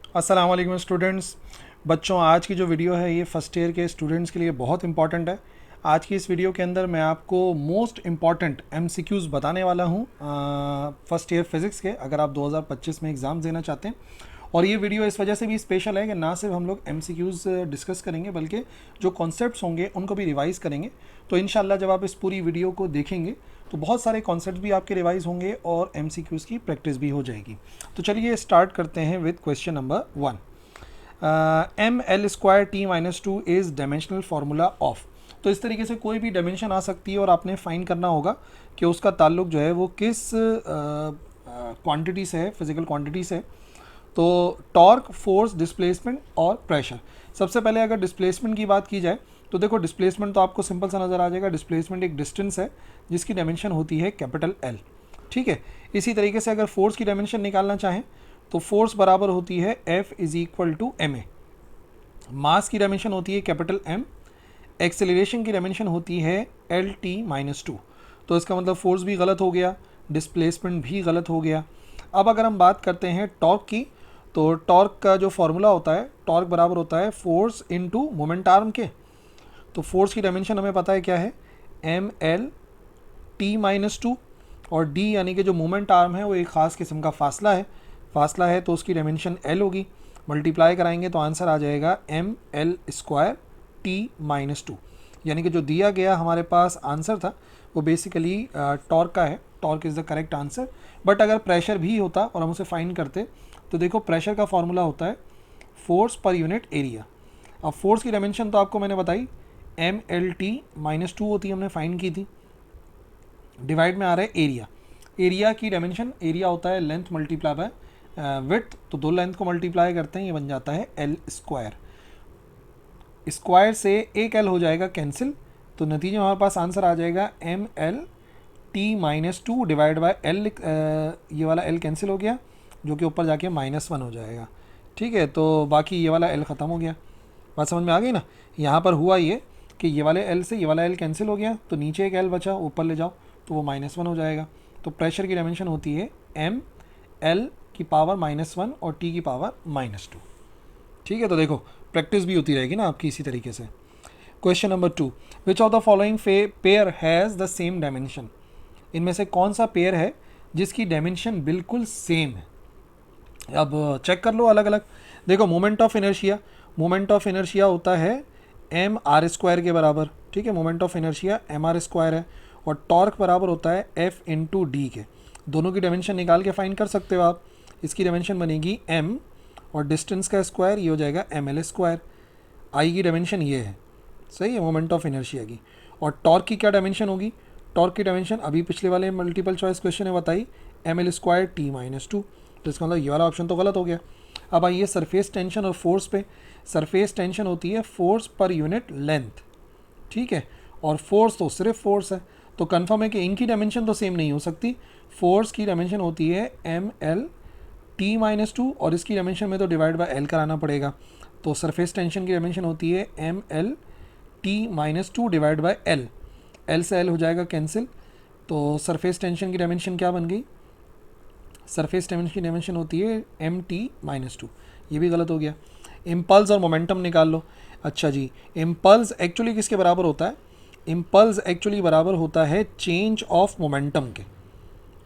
अस्सलाम वालेकुम स्टूडेंट्स। बच्चों, आज की जो वीडियो है ये फर्स्ट ईयर के स्टूडेंट्स के लिए बहुत इंपॉर्टेंट है। आज की इस वीडियो के अंदर मैं आपको मोस्ट इम्पॉर्टेंट एमसीक्यूज़ बताने वाला हूँ फर्स्ट ईयर फिज़िक्स के, अगर आप 2025 में एग्ज़ाम देना चाहते हैं। और ये वीडियो इस वजह से भी स्पेशल है कि ना सिर्फ हम लोग एमसीक्यूज़ डिस्कस करेंगे बल्कि जो कॉन्सेप्ट्स होंगे उनको भी रिवाइज़ करेंगे। तो इंशाल्लाह जब आप इस पूरी वीडियो को देखेंगे तो बहुत सारे कॉन्सेप्ट भी आपके रिवाइज होंगे और एमसीक्यूज़ की प्रैक्टिस भी हो जाएगी। तो चलिए स्टार्ट करते हैं with question number 1। M L square T minus two is dimensional formula of. तो इस तरीके से कोई भी डायमेंशन आ सकती है और आपने फाइंड करना होगा कि उसका ताल्लुक जो है वो किस क्वांटिटी से है, फिजिकल क्वांटिटी से। तो टॉर्क, फोर्स, डिस्प्लेसमेंट और प्रेशर। सबसे पहले अगर डिस्प्लेसमेंट की बात की जाए तो देखो, डिस्प्लेसमेंट तो आपको सिंपल सा नज़र आ जाएगा। डिस्प्लेसमेंट एक डिस्टेंस है जिसकी डायमेंशन होती है कैपिटल एल। ठीक है। इसी तरीके से अगर फोर्स की डायमेंशन निकालना चाहें तो फोर्स बराबर होती है F is equal to M A. Mass की डायमेंशन होती है कैपिटल एम। एक्सेलरेशन की डायमेंशन होती है एल टी माइनस टू। तो इसका मतलब फोर्स भी गलत हो गया, डिस्प्लेसमेंट भी गलत हो गया। अब अगर हम बात करते हैं टॉर्क की, तो टॉर्क का जो फॉर्मूला होता है, टॉर्क बराबर होता है फोर्स इनटू मोमेंट आर्म के। तो फोर्स की डायमेंशन हमें पता है क्या है, M L T minus two. और डी यानी कि जो मोमेंट आर्म है वो एक ख़ास किस्म का फासला है तो उसकी डायमेंशन एल होगी। मल्टीप्लाई कराएंगे तो आंसर आ जाएगा M L square T minus two. यानी कि जो दिया गया हमारे पास आंसर था वो बेसिकली टॉर्क का है। Torque is the correct answer. But अगर प्रेशर भी होता और हम उसे फाइंड करते तो देखो, प्रेशर का फॉर्मूला होता है फोर्स पर यूनिट एरिया। अब फोर्स की डायमेंशन तो आपको मैंने बताई, M L T minus two होती है, हमने फाइंड की थी। डिवाइड में आ रहा है एरिया। एरिया की डायमेंशन, एरिया होता है लेंथ मल्टीप्लाई बाय विड्थ। तो दो लेंथ को मल्टीप्लाई करते हैं, ये बन जाता है एल स्क्वायर। स्क्वायर से एक एल हो जाएगा कैंसिल, तो नतीजे में हमारे पास आंसर आ जाएगा M L T minus two divide by L. ये वाला एल कैंसिल हो गया जो कि ऊपर जाके माइनस वन हो जाएगा। ठीक है, तो बाकी ये वाला एल ख़त्म हो गया। बात समझ में आ गई ना। यहाँ पर हुआ ये कि ये वाले एल से ये वाला एल कैंसिल हो गया, तो नीचे एक एल बचा, ऊपर ले जाओ तो वो माइनस वन हो जाएगा। तो प्रेशर की डायमेंशन होती है एम एल की पावर माइनस वन और टी की पावर माइनस टू। ठीक है, तो देखो प्रैक्टिस भी होती रहेगी ना आपकी इसी तरीके से। Question number 2, which of the following pair has the same dimension. इनमें से कौन सा पेयर है जिसकी डायमेंशन बिल्कुल सेम है। अब चेक कर लो अलग अलग। देखो, मोमेंट ऑफ इनर्शिया होता है एम आर स्क्वायर के बराबर। ठीक है, moment of inertia M R square है। और टॉर्क बराबर होता है एफ इंटू डी के। दोनों की डायमेंशन निकाल के फाइंड कर सकते हो आप। इसकी डायमेंशन बनेगी एम और डिस्टेंस का स्क्वायर ये हो जाएगा एम एल स्क्वायर। आई की डायमेंशन ये है, सही है, मोमेंट ऑफ इनर्शिया की। और टॉर्क की क्या डायमेंशन होगी, टॉर्क की डायमेंशन अभी पिछले वाले मल्टीपल चॉइस क्वेश्चन ने बताई, M L square T minus two. तो इसका मतलब ये वाला ऑप्शन तो गलत हो गया। अब आइए सरफेस टेंशन और फोर्स पे। सरफेस टेंशन होती है फोर्स पर यूनिट लेंथ। ठीक है, और फोर्स तो सिर्फ फोर्स है, तो कन्फर्म है कि इनकी डायमेंशन तो सेम नहीं हो सकती। फोर्स की डायमेंशन होती है M L T minus two और इसकी डायमेंशन में तो डिवाइड बाय एल कराना पड़ेगा। तो सरफेस टेंशन की डायमेंशन होती है M L T minus two divide by L. L से एल हो जाएगा कैंसिल, तो सरफेस टेंशन की डायमेंशन क्या बन गई, सरफेस टेंशन की डायमेंशन होती है एम टी माइनस टू। ये भी गलत हो गया। इम्पल्स और मोमेंटम निकाल लो। अच्छा जी, इम्पल्स एक्चुअली किसके बराबर होता है, इम्पल्स एक्चुअली बराबर होता है चेंज ऑफ मोमेंटम के।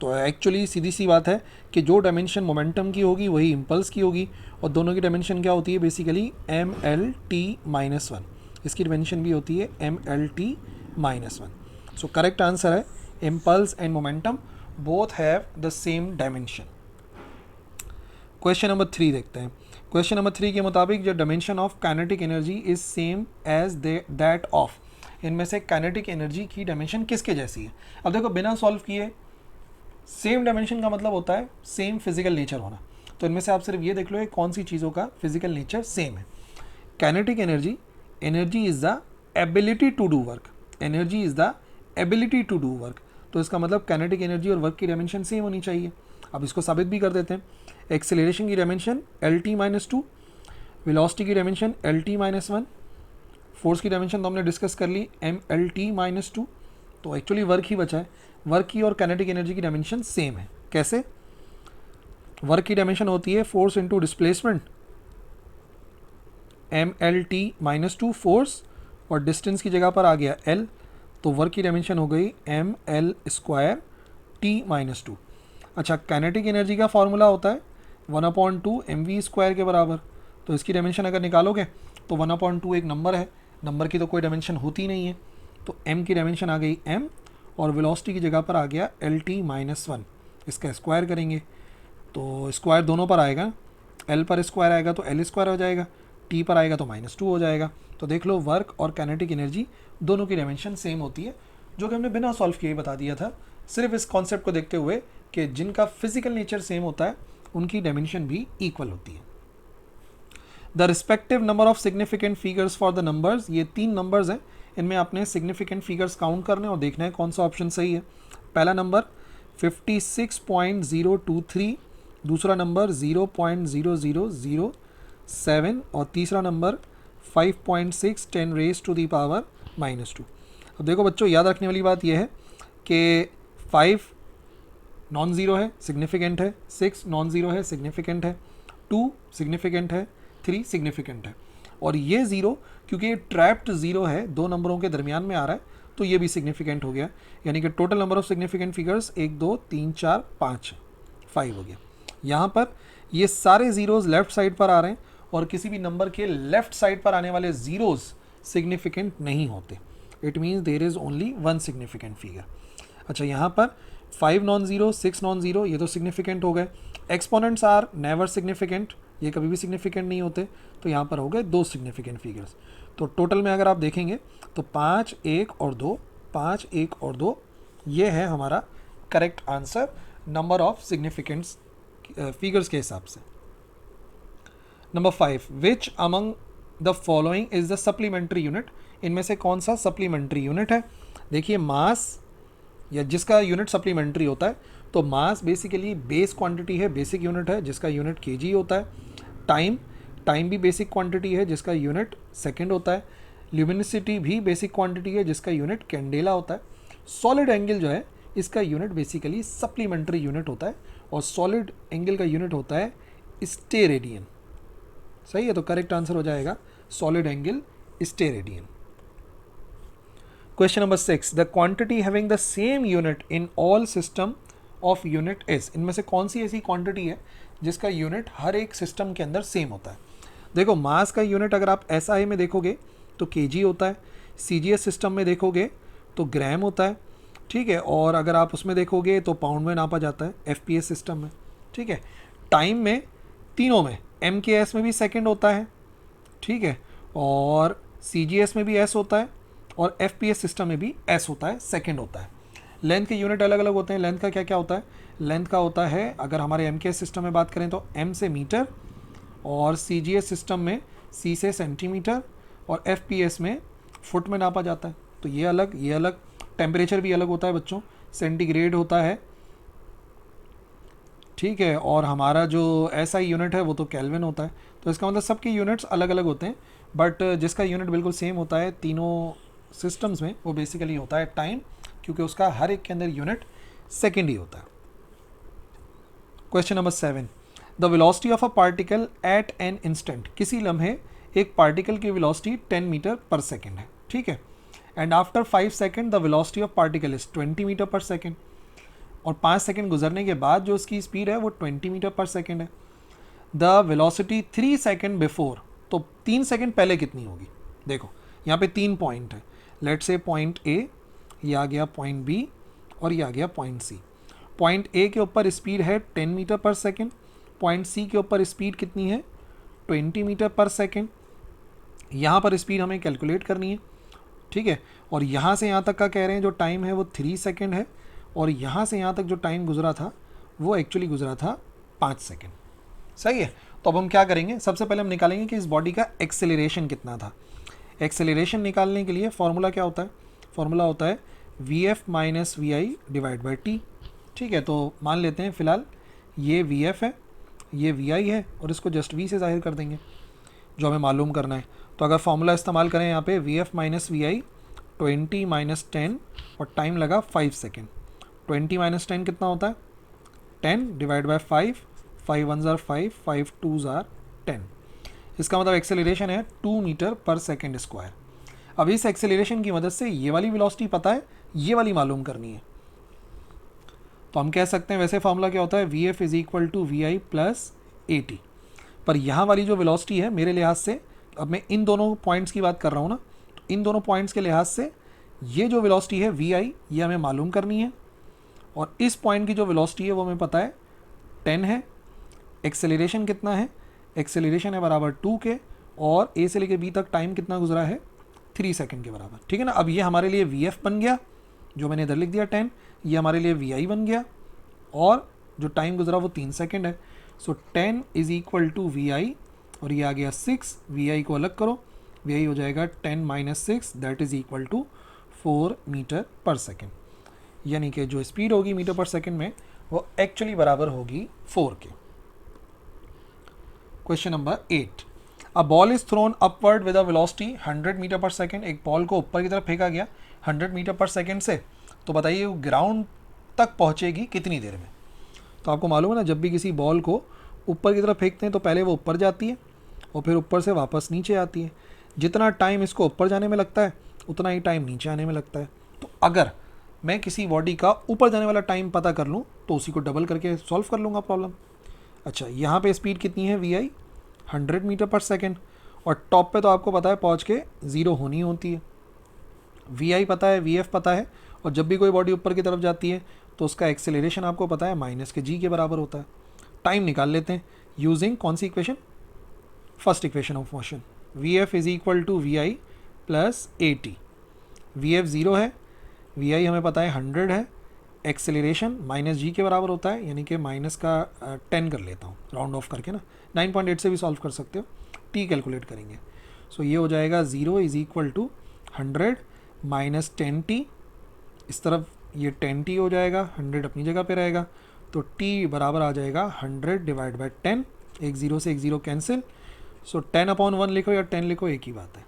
तो एक्चुअली सीधी सी बात है कि जो डायमेंशन मोमेंटम की होगी वही इम्पल्स की होगी। और दोनों की डायमेंशन क्या होती है, basically M L T minus one. इसकी डायमेंशन भी होती है M L T minus one. So correct answer है impulse and momentum both have the same dimension. Question number 3 देखते हैं। क्वेश्चन नंबर 3 के मुताबिक जो dimension of kinetic energy is same as that of. इनमें से काइनेटिक एनर्जी की dimension किसके जैसी है। अब देखो, बिना सॉल्व किए सेम डायमेंशन का मतलब होता है सेम फिजिकल नेचर होना। तो इनमें से आप सिर्फ ये देख लो कौन सी चीज़ों का फिजिकल नेचर सेम है। Kinetic energy, energy is the ability to do work. Energy is the ability to do work. तो इसका मतलब काइनेटिक एनर्जी और वर्क की डायमेंशन सेम होनी चाहिए। अब इसको साबित भी कर देते हैं। एक्सेलरेशन की dimension L T minus two, velocity की dimension L T minus one, force की डायमेंशन तो हमने डिस्कस कर ली M L T minus two. तो एक्चुअली वर्क ही बचा है। वर्क की और काइनेटिक एनर्जी की डायमेंशन सेम है। कैसे, वर्क की डायमेंशन होती है force into displacement mlt-2 force और डिस्टेंस की जगह पर आ गया l, तो वर्क की डायमेंशन हो गई ml² t-2। अच्छा, काइनेटिक एनर्जी का फॉर्मूला होता है 1/2 mv² के बराबर, तो इसकी डायमेंशन अगर निकालोगे तो 1/2 एक नंबर है, नंबर की तो कोई डायमेंशन होती नहीं है, तो m की डायमेंशन आ गई m और वेलोसिटी की जगह पर आ गया lt-1। इसका स्क्वायर करेंगे तो स्क्वायर दोनों पर आएगा, l पर स्क्वायर आएगा तो l² हो जाएगा, t पर आएगा तो -2 हो जाएगा। तो देख लो वर्क और काइनेटिक एनर्जी दोनों की डायमेंशन सेम होती है, जो कि हमने बिना सॉल्व किए बता दिया था, सिर्फ इस कॉन्सेप्ट को देखते हुए कि जिनका फिजिकल नेचर सेम होता है उनकी डायमेंशन भी इक्वल होती है। The respective number of significant figures for the numbers, ये 3 नंबर्स हैं, इनमें आपने सिग्निफिकेंट फिगर्स काउंट करने और देखना है कौन सा ऑप्शन सही है। पहला नंबर 56.023, दूसरा नंबर 0.0007 और तीसरा नंबर 5.6 10⁻⁻²। अब देखो बच्चों, याद रखने वाली बात यह है कि 5 नॉन ज़ीरो है, सिग्निफिकेंट है, 6 नॉन ज़ीरो है, सिग्निफिकेंट है, 2 सिग्निफिकेंट है, 3 सिग्निफिकेंट है, और ये ज़ीरो क्योंकि ये ट्रैप्ड ज़ीरो है, दो नंबरों के दरमियान में आ रहा है, तो ये भी सिग्निफिकेंट हो गया। यानी कि total number of significant figures 1 2 3 4 5 हो गया। यहाँ पर ये सारे ज़ीरोज़ लेफ्ट साइड पर आ रहे हैं और किसी भी नंबर के लेफ्ट साइड पर आने वाले ज़ीरोज़ सिग्निफिकेंट नहीं होते। It means there is only 1 significant figure. अच्छा, यहाँ पर 5 नॉन ज़ीरो, 6 नॉन ज़ीरो, ये तो सिग्निफिकेंट हो गए। एक्सपोनेंट्स आर नेवर सिग्निफिकेंट, ये कभी भी सिग्निफिकेंट नहीं होते, तो यहाँ पर हो गए 2 सिग्निफिकेंट फिगर्स। तो टोटल में अगर आप देखेंगे तो 5 1 और 2, 5 1 और 2, ये है हमारा correct answer number of significant figures के हिसाब से। Number 5, which among the following is the supplementary unit, इनमें से कौन सा सप्लीमेंट्री यूनिट है। देखिए, मास या जिसका यूनिट सप्लीमेंट्री होता है, तो मास बेसिकली बेस क्वांटिटी है, बेसिक यूनिट है जिसका यूनिट केजी होता है। टाइम भी बेसिक क्वांटिटी है जिसका यूनिट सेकंड होता है। ल्यूमिनिसिटी भी बेसिक क्वांटिटी है जिसका यूनिट कैंडेला होता है। सॉलिड एंगल जो है इसका यूनिट बेसिकली सप्लीमेंट्री यूनिट होता है और सॉलिड एंगल का यूनिट होता है स्टेरेडियन। सही है, तो करेक्ट आंसर हो जाएगा solid angle steradian. Question number 6, the quantity having the same unit in all system of unit is, इनमें से कौन सी ऐसी क्वांटिटी है जिसका यूनिट हर एक सिस्टम के अंदर सेम होता है। देखो, मास का यूनिट अगर आप SI में देखोगे तो केजी होता है, CGS सिस्टम में देखोगे तो ग्राम होता है, ठीक है, और अगर आप उसमें देखोगे तो पाउंड में नापा जाता है FPS सिस्टम में, ठीक है। टाइम में तीनों में MKS में भी सेकंड होता है, ठीक है, और CGS में भी S होता है और FPS सिस्टम में भी S होता है, सेकंड होता है। लेंथ के यूनिट अलग अलग होते हैं। लेंथ का क्या क्या होता है, लेंथ का होता है, अगर हमारे MKS सिस्टम में बात करें तो M से मीटर, और CGS सिस्टम में C से सेंटीमीटर, और FPS में फुट में नापा जाता है। तो ये अलग, ये अलग। टेम्परेचर भी अलग होता है बच्चों, सेंटीग्रेड होता है, ठीक है, और हमारा जो SI यूनिट है वो तो केल्विन होता है। तो इसका मतलब सबके यूनिट्स अलग अलग होते हैं, बट जिसका यूनिट बिल्कुल सेम होता है तीनों सिस्टम्स में वो बेसिकली होता है टाइम, क्योंकि उसका हर एक के अंदर यूनिट सेकेंड ही होता है। Question number 7, the velocity of a particle at an instant, किसी लम्हे एक पार्टिकल की वेलोसिटी 10 मीटर पर सेकेंड है, ठीक है, and after 5 second the velocity of particle is 20 meter per second, और 5 सेकेंड गुजरने के बाद जो उसकी स्पीड है वो 20 मीटर पर सेकेंड है। द वेलोसिटी 3 सेकेंड बिफोर, तो 3 सेकेंड पहले कितनी होगी। देखो, यहाँ पे 3 पॉइंट है, लेट से पॉइंट ए, ये आ गया पॉइंट बी, और ये आ गया पॉइंट सी। पॉइंट ए के ऊपर स्पीड है 10 मीटर पर सेकेंड, पॉइंट सी के ऊपर स्पीड कितनी है 20 मीटर पर सेकेंड। यहाँ पर स्पीड हमें कैलकुलेट करनी है, ठीक है, और यहाँ से यहाँ तक का कह रहे हैं जो टाइम है वो 3 सेकेंड है, और यहाँ से यहाँ तक जो टाइम गुजरा था वो एक्चुअली गुजरा था 5 सेकेंड। सही है, तो अब हम क्या करेंगे, सबसे पहले हम निकालेंगे कि इस बॉडी का एक्सेलरेशन कितना था। एक्सेलरेशन निकालने के लिए फॉर्मूला क्या होता है, फॉर्मूला होता है VF minus VI divide by T, ठीक है। तो मान लेते हैं फ़िलहाल ये VF है, ये VI है, और इसको जस्ट V से जाहिर कर देंगे जो हमें मालूम करना है। तो अगर फॉर्मूला इस्तेमाल करें यहाँ पे VF माइनस VI 20 माइनस 10 और टाइम लगा 5 सेकेंड। 20 माइनस 10 कितना होता है 10 डिवाइड बाई 5, 5 1 ज़ार 5, 5 2 ज़ार 10। इसका मतलब एक्सेलरेशन है 2 मीटर पर सेकेंड स्क्वायर। अब इस एक्सेलरेशन की मदद से ये वाली वेलोसिटी पता है, ये वाली मालूम करनी है। तो हम कह सकते हैं, वैसे फार्मूला क्या होता है, v F is equal to we I plus A t. पर यहाँ वाली जो वेलोसिटी है मेरे लिहाज से, अब मैं इन दोनों पॉइंट्स की बात कर रहा हूँ ना, तो इन दोनों पॉइंट्स के लिहाज से ये जो वेलोसिटी है वी आई, ये हमें मालूम करनी है। और इस पॉइंट की जो वेलोसिटी है वो हमें पता है 10 है। एक्सेलरेशन कितना है, एक्सेलरेशन है बराबर 2 के, और ए से लेके बी तक टाइम कितना गुजरा है, 3 सेकंड के बराबर। ठीक है ना। अब ये हमारे लिए वी एफ बन गया, जो मैंने इधर लिख दिया 10, ये हमारे लिए वी आई बन गया, और जो टाइम गुजरा वो 3 सेकंड है। सो 10 इज इक्वल टू वी आई, और ये आ गया 6, वी आई को अलग करो, वी आई हो जाएगा 10 माइनस 6, that is equal to 4 meter per second. यानी कि जो स्पीड होगी मीटर पर सेकेंड में वो एक्चुअली बराबर होगी 4 के। Question number 8, a ball is thrown upward with a velocity 100 meter per second. एक बॉल को ऊपर की तरफ फेंका गया 100 मीटर पर सेकेंड से, तो बताइए वो ग्राउंड तक पहुंचेगी कितनी देर में। तो आपको मालूम है ना, जब भी किसी बॉल को ऊपर की तरफ फेंकते हैं तो पहले वो ऊपर जाती है और फिर ऊपर से वापस नीचे आती है। जितना टाइम इसको ऊपर जाने में लगता है उतना ही टाइम नीचे आने में लगता है। तो अगर मैं किसी बॉडी का ऊपर जाने वाला टाइम पता कर लूँ तो उसी को डबल करके सॉल्व कर लूँगा प्रॉब्लम। अच्छा, यहाँ पे स्पीड कितनी है वी आई, 100 मीटर पर सेकेंड, और टॉप पे तो आपको पता है पहुँच के 0 होनी होती है। वी आई पता है, वी एफ पता है, और जब भी कोई बॉडी ऊपर की तरफ जाती है तो उसका एक्सेलरेशन आपको पता है माइनस के जी के बराबर होता है। टाइम निकाल लेते हैं यूजिंग कौन सी equation, first equation of motion. V F is equal to we I plus A T. We F 0 है, वी आई हमें पता है 100 है, एक्सेलरेशन माइनस जी के बराबर होता है, यानी कि माइनस का 10 कर लेता हूँ राउंड ऑफ करके ना, 9.8 से भी सॉल्व कर सकते हो, टी कैलकुलेट करेंगे। सो ये हो जाएगा 0 is equal to 100 minus 10t, इस तरफ ये 10t हो जाएगा, 100 अपनी जगह पे रहेगा, तो t बराबर आ जाएगा 100 डिवाइड बाई 10, एक 0 से एक 0 कैंसिल, सो 10/1 लिखो या 10 लिखो एक ही बात है।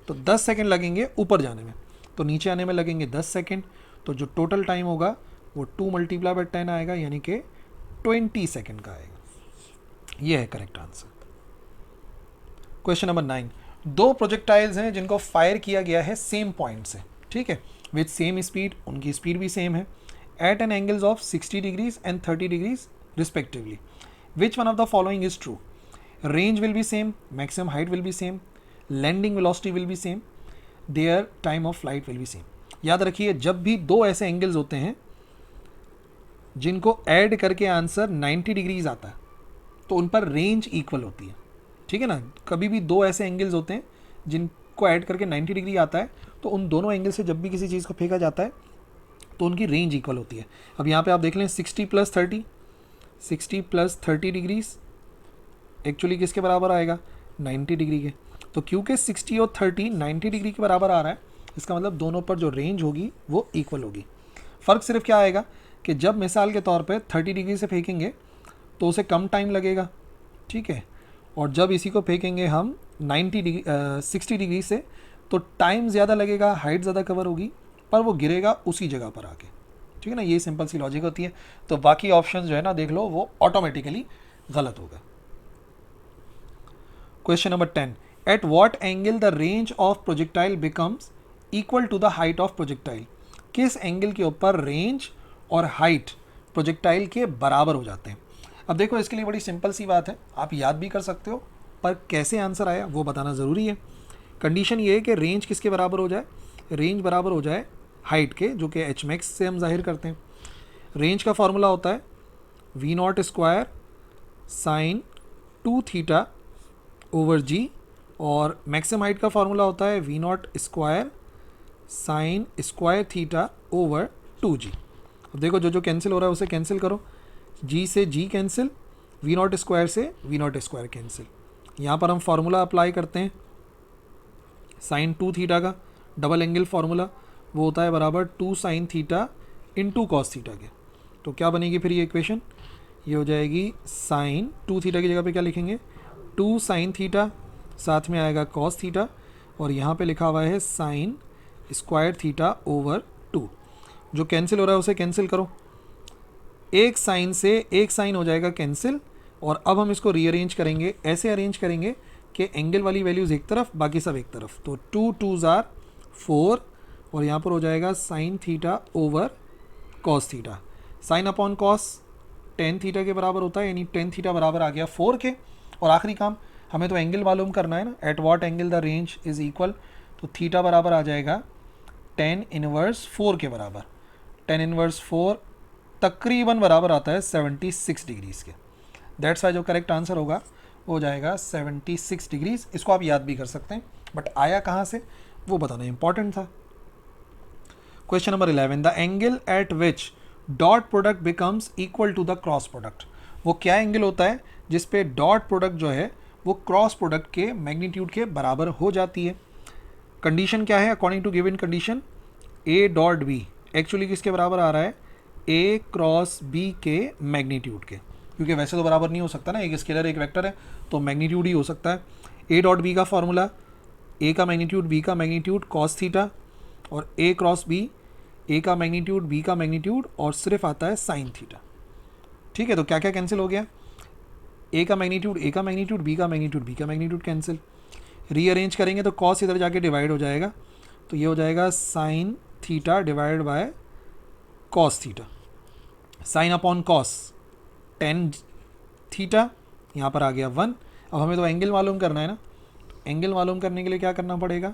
तो 10 सेकेंड लगेंगे ऊपर जाने में, तो नीचे आने में लगेंगे 10 सेकेंड, तो जो टोटल टाइम होगा वो 2 मल्टीप्लाई बाई 10 आएगा, यानी कि 20 सेकेंड का आएगा। ये है करेक्ट आंसर। क्वेश्चन नंबर 9, दो प्रोजेक्टाइल्स हैं जिनको फायर किया गया है सेम पॉइंट से, ठीक है, विथ सेम स्पीड, उनकी स्पीड भी सेम है, at an angles of 60 degrees and 30 degrees respectively. Which one of the following is true? Range will be same, maximum height will be same, landing velocity will be same, their time of flight will be same. याद रखिए, जब भी दो ऐसे angles होते हैं जिनको add करके आंसर 90 डिग्रीज आता है तो उन पर रेंज इक्वल होती है, ठीक है ना। कभी भी दो ऐसे एंगल्स होते हैं जिनको ऐड करके 90 डिग्री आता है तो उन दोनों एंगल से जब भी किसी चीज़ को फेंका जाता है तो उनकी रेंज इक्वल होती है। अब यहाँ पे आप देख लें 60 प्लस 30 डिग्रीज एक्चुअली किसके बराबर आएगा, 90 डिग्री के। तो क्योंकि 60 और 30 90 डिग्री के बराबर आ रहा है, इसका मतलब दोनों पर जो रेंज होगी वो इक्वल होगी। फ़र्क सिर्फ क्या आएगा कि जब मिसाल के तौर पे 30 डिग्री से फेंकेंगे तो उसे कम टाइम लगेगा, ठीक है, और जब इसी को फेंकेंगे हम 60 डिग्री से तो टाइम ज़्यादा लगेगा, हाइट ज़्यादा कवर होगी, पर वो गिरेगा उसी जगह पर आके, ठीक है ना। ये सिंपल सी लॉजिक होती है। तो बाकी ऑप्शन जो है ना देख लो वो ऑटोमेटिकली गलत होगा। Question number 10, at what angle the range of projectile becomes equal to the height of projectile. किस एंगल के ऊपर रेंज और हाइट प्रोजेक्टाइल के बराबर हो जाते हैं। अब देखो, इसके लिए बड़ी सिंपल सी बात है, आप याद भी कर सकते हो, पर कैसे आंसर आया वो बताना ज़रूरी है। कंडीशन ये है कि रेंज किसके बराबर हो जाए, रेंज बराबर हो जाए हाइट के, जो कि एच मैक्स से हम जाहिर करते हैं। रेंज का फॉर्मूला होता है V naught square sine 2 theta over G, और मैक्सिमम हाइट का फॉर्मूला होता है V naught square sine square theta over 2g। अब देखो, जो जो कैंसिल हो रहा है उसे कैंसिल करो, g से g cancel, v naught square से वी नॉट स्क्वायर कैंसिल। यहाँ पर हम फार्मूला अप्लाई करते हैं साइन 2 थीटा का, डबल एंगल फार्मूला, वो होता है बराबर 2 sine theta into cos theta के। तो क्या बनेगी फिर ये इक्वेशन, ये हो जाएगी साइन 2 थीटा की जगह पे क्या लिखेंगे, 2 साइन थीटा, साथ में आएगा कॉस थीटा, और यहाँ पे लिखा हुआ है साइन स्क्वायर थीटा ओवर 2। जो कैंसिल हो रहा है उसे कैंसिल करो, एक साइन से एक साइन हो जाएगा कैंसिल, और अब हम इसको रीअरेंज करेंगे, ऐसे अरेंज करेंगे कि एंगल वाली वैल्यूज़ एक तरफ, बाकी सब एक तरफ, तो 2 2s आर 4 और यहाँ पर हो जाएगा sine theta over cos theta. Sine upon cos tan theta के बराबर होता है, यानी टेन थीटा बराबर आ गया 4 के। और आखिरी काम, हमें तो एंगल मालूम करना है ना, at what angle the range is equal, तो थीटा बराबर आ जाएगा टेन इनवर्स 4 के बराबर। टेन इनवर्स 4 तकरीबन बराबर आता है 76 डिग्रीज़ के। दैट्स वाई जो करेक्ट आंसर होगा वो हो जाएगा 76 डिग्रीज़। इसको आप याद भी कर सकते हैं, बट आया कहाँ से वो बताना इंपॉर्टेंट था। Question number 11, the angle at which dot product becomes equal to the cross product. वो क्या एंगल होता है जिस पे डॉट प्रोडक्ट जो है वो क्रॉस प्रोडक्ट के मैग्नीट्यूड के बराबर हो जाती है। कंडीशन क्या है? According to given condition A dot B actually किसके बराबर आ रहा है? ए क्रॉस बी के मैग्नीट्यूड के, क्योंकि वैसे तो बराबर नहीं हो सकता ना, एक स्केलर एक वेक्टर है तो मैग्नीट्यूड ही हो सकता है। ए डॉट बी का फॉर्मूला, ए का मैग्नीट्यूड बी का मैग्नीट्यूड कॉस थीटा, और ए क्रॉस बी ए का मैग्नीट्यूड बी का मैग्नीट्यूड और सिर्फ आता है साइन थीटा। ठीक है, तो क्या क्या कैंसिल हो गया? ए का मैग्नीट्यूड ए का मैग्नीट्यूड, बी का मैग्नीट्यूड बी का मैग्नीट्यूड कैंसिल। रीअरेंज करेंगे तो कॉस इधर जाके डिवाइड हो जाएगा, तो ये हो जाएगा sine theta divide by cos theta. Sine upon cos tan theta, यहाँ पर आ गया 1। अब हमें तो एंगल मालूम करना है ना, एंगल मालूम करने के लिए क्या करना पड़ेगा?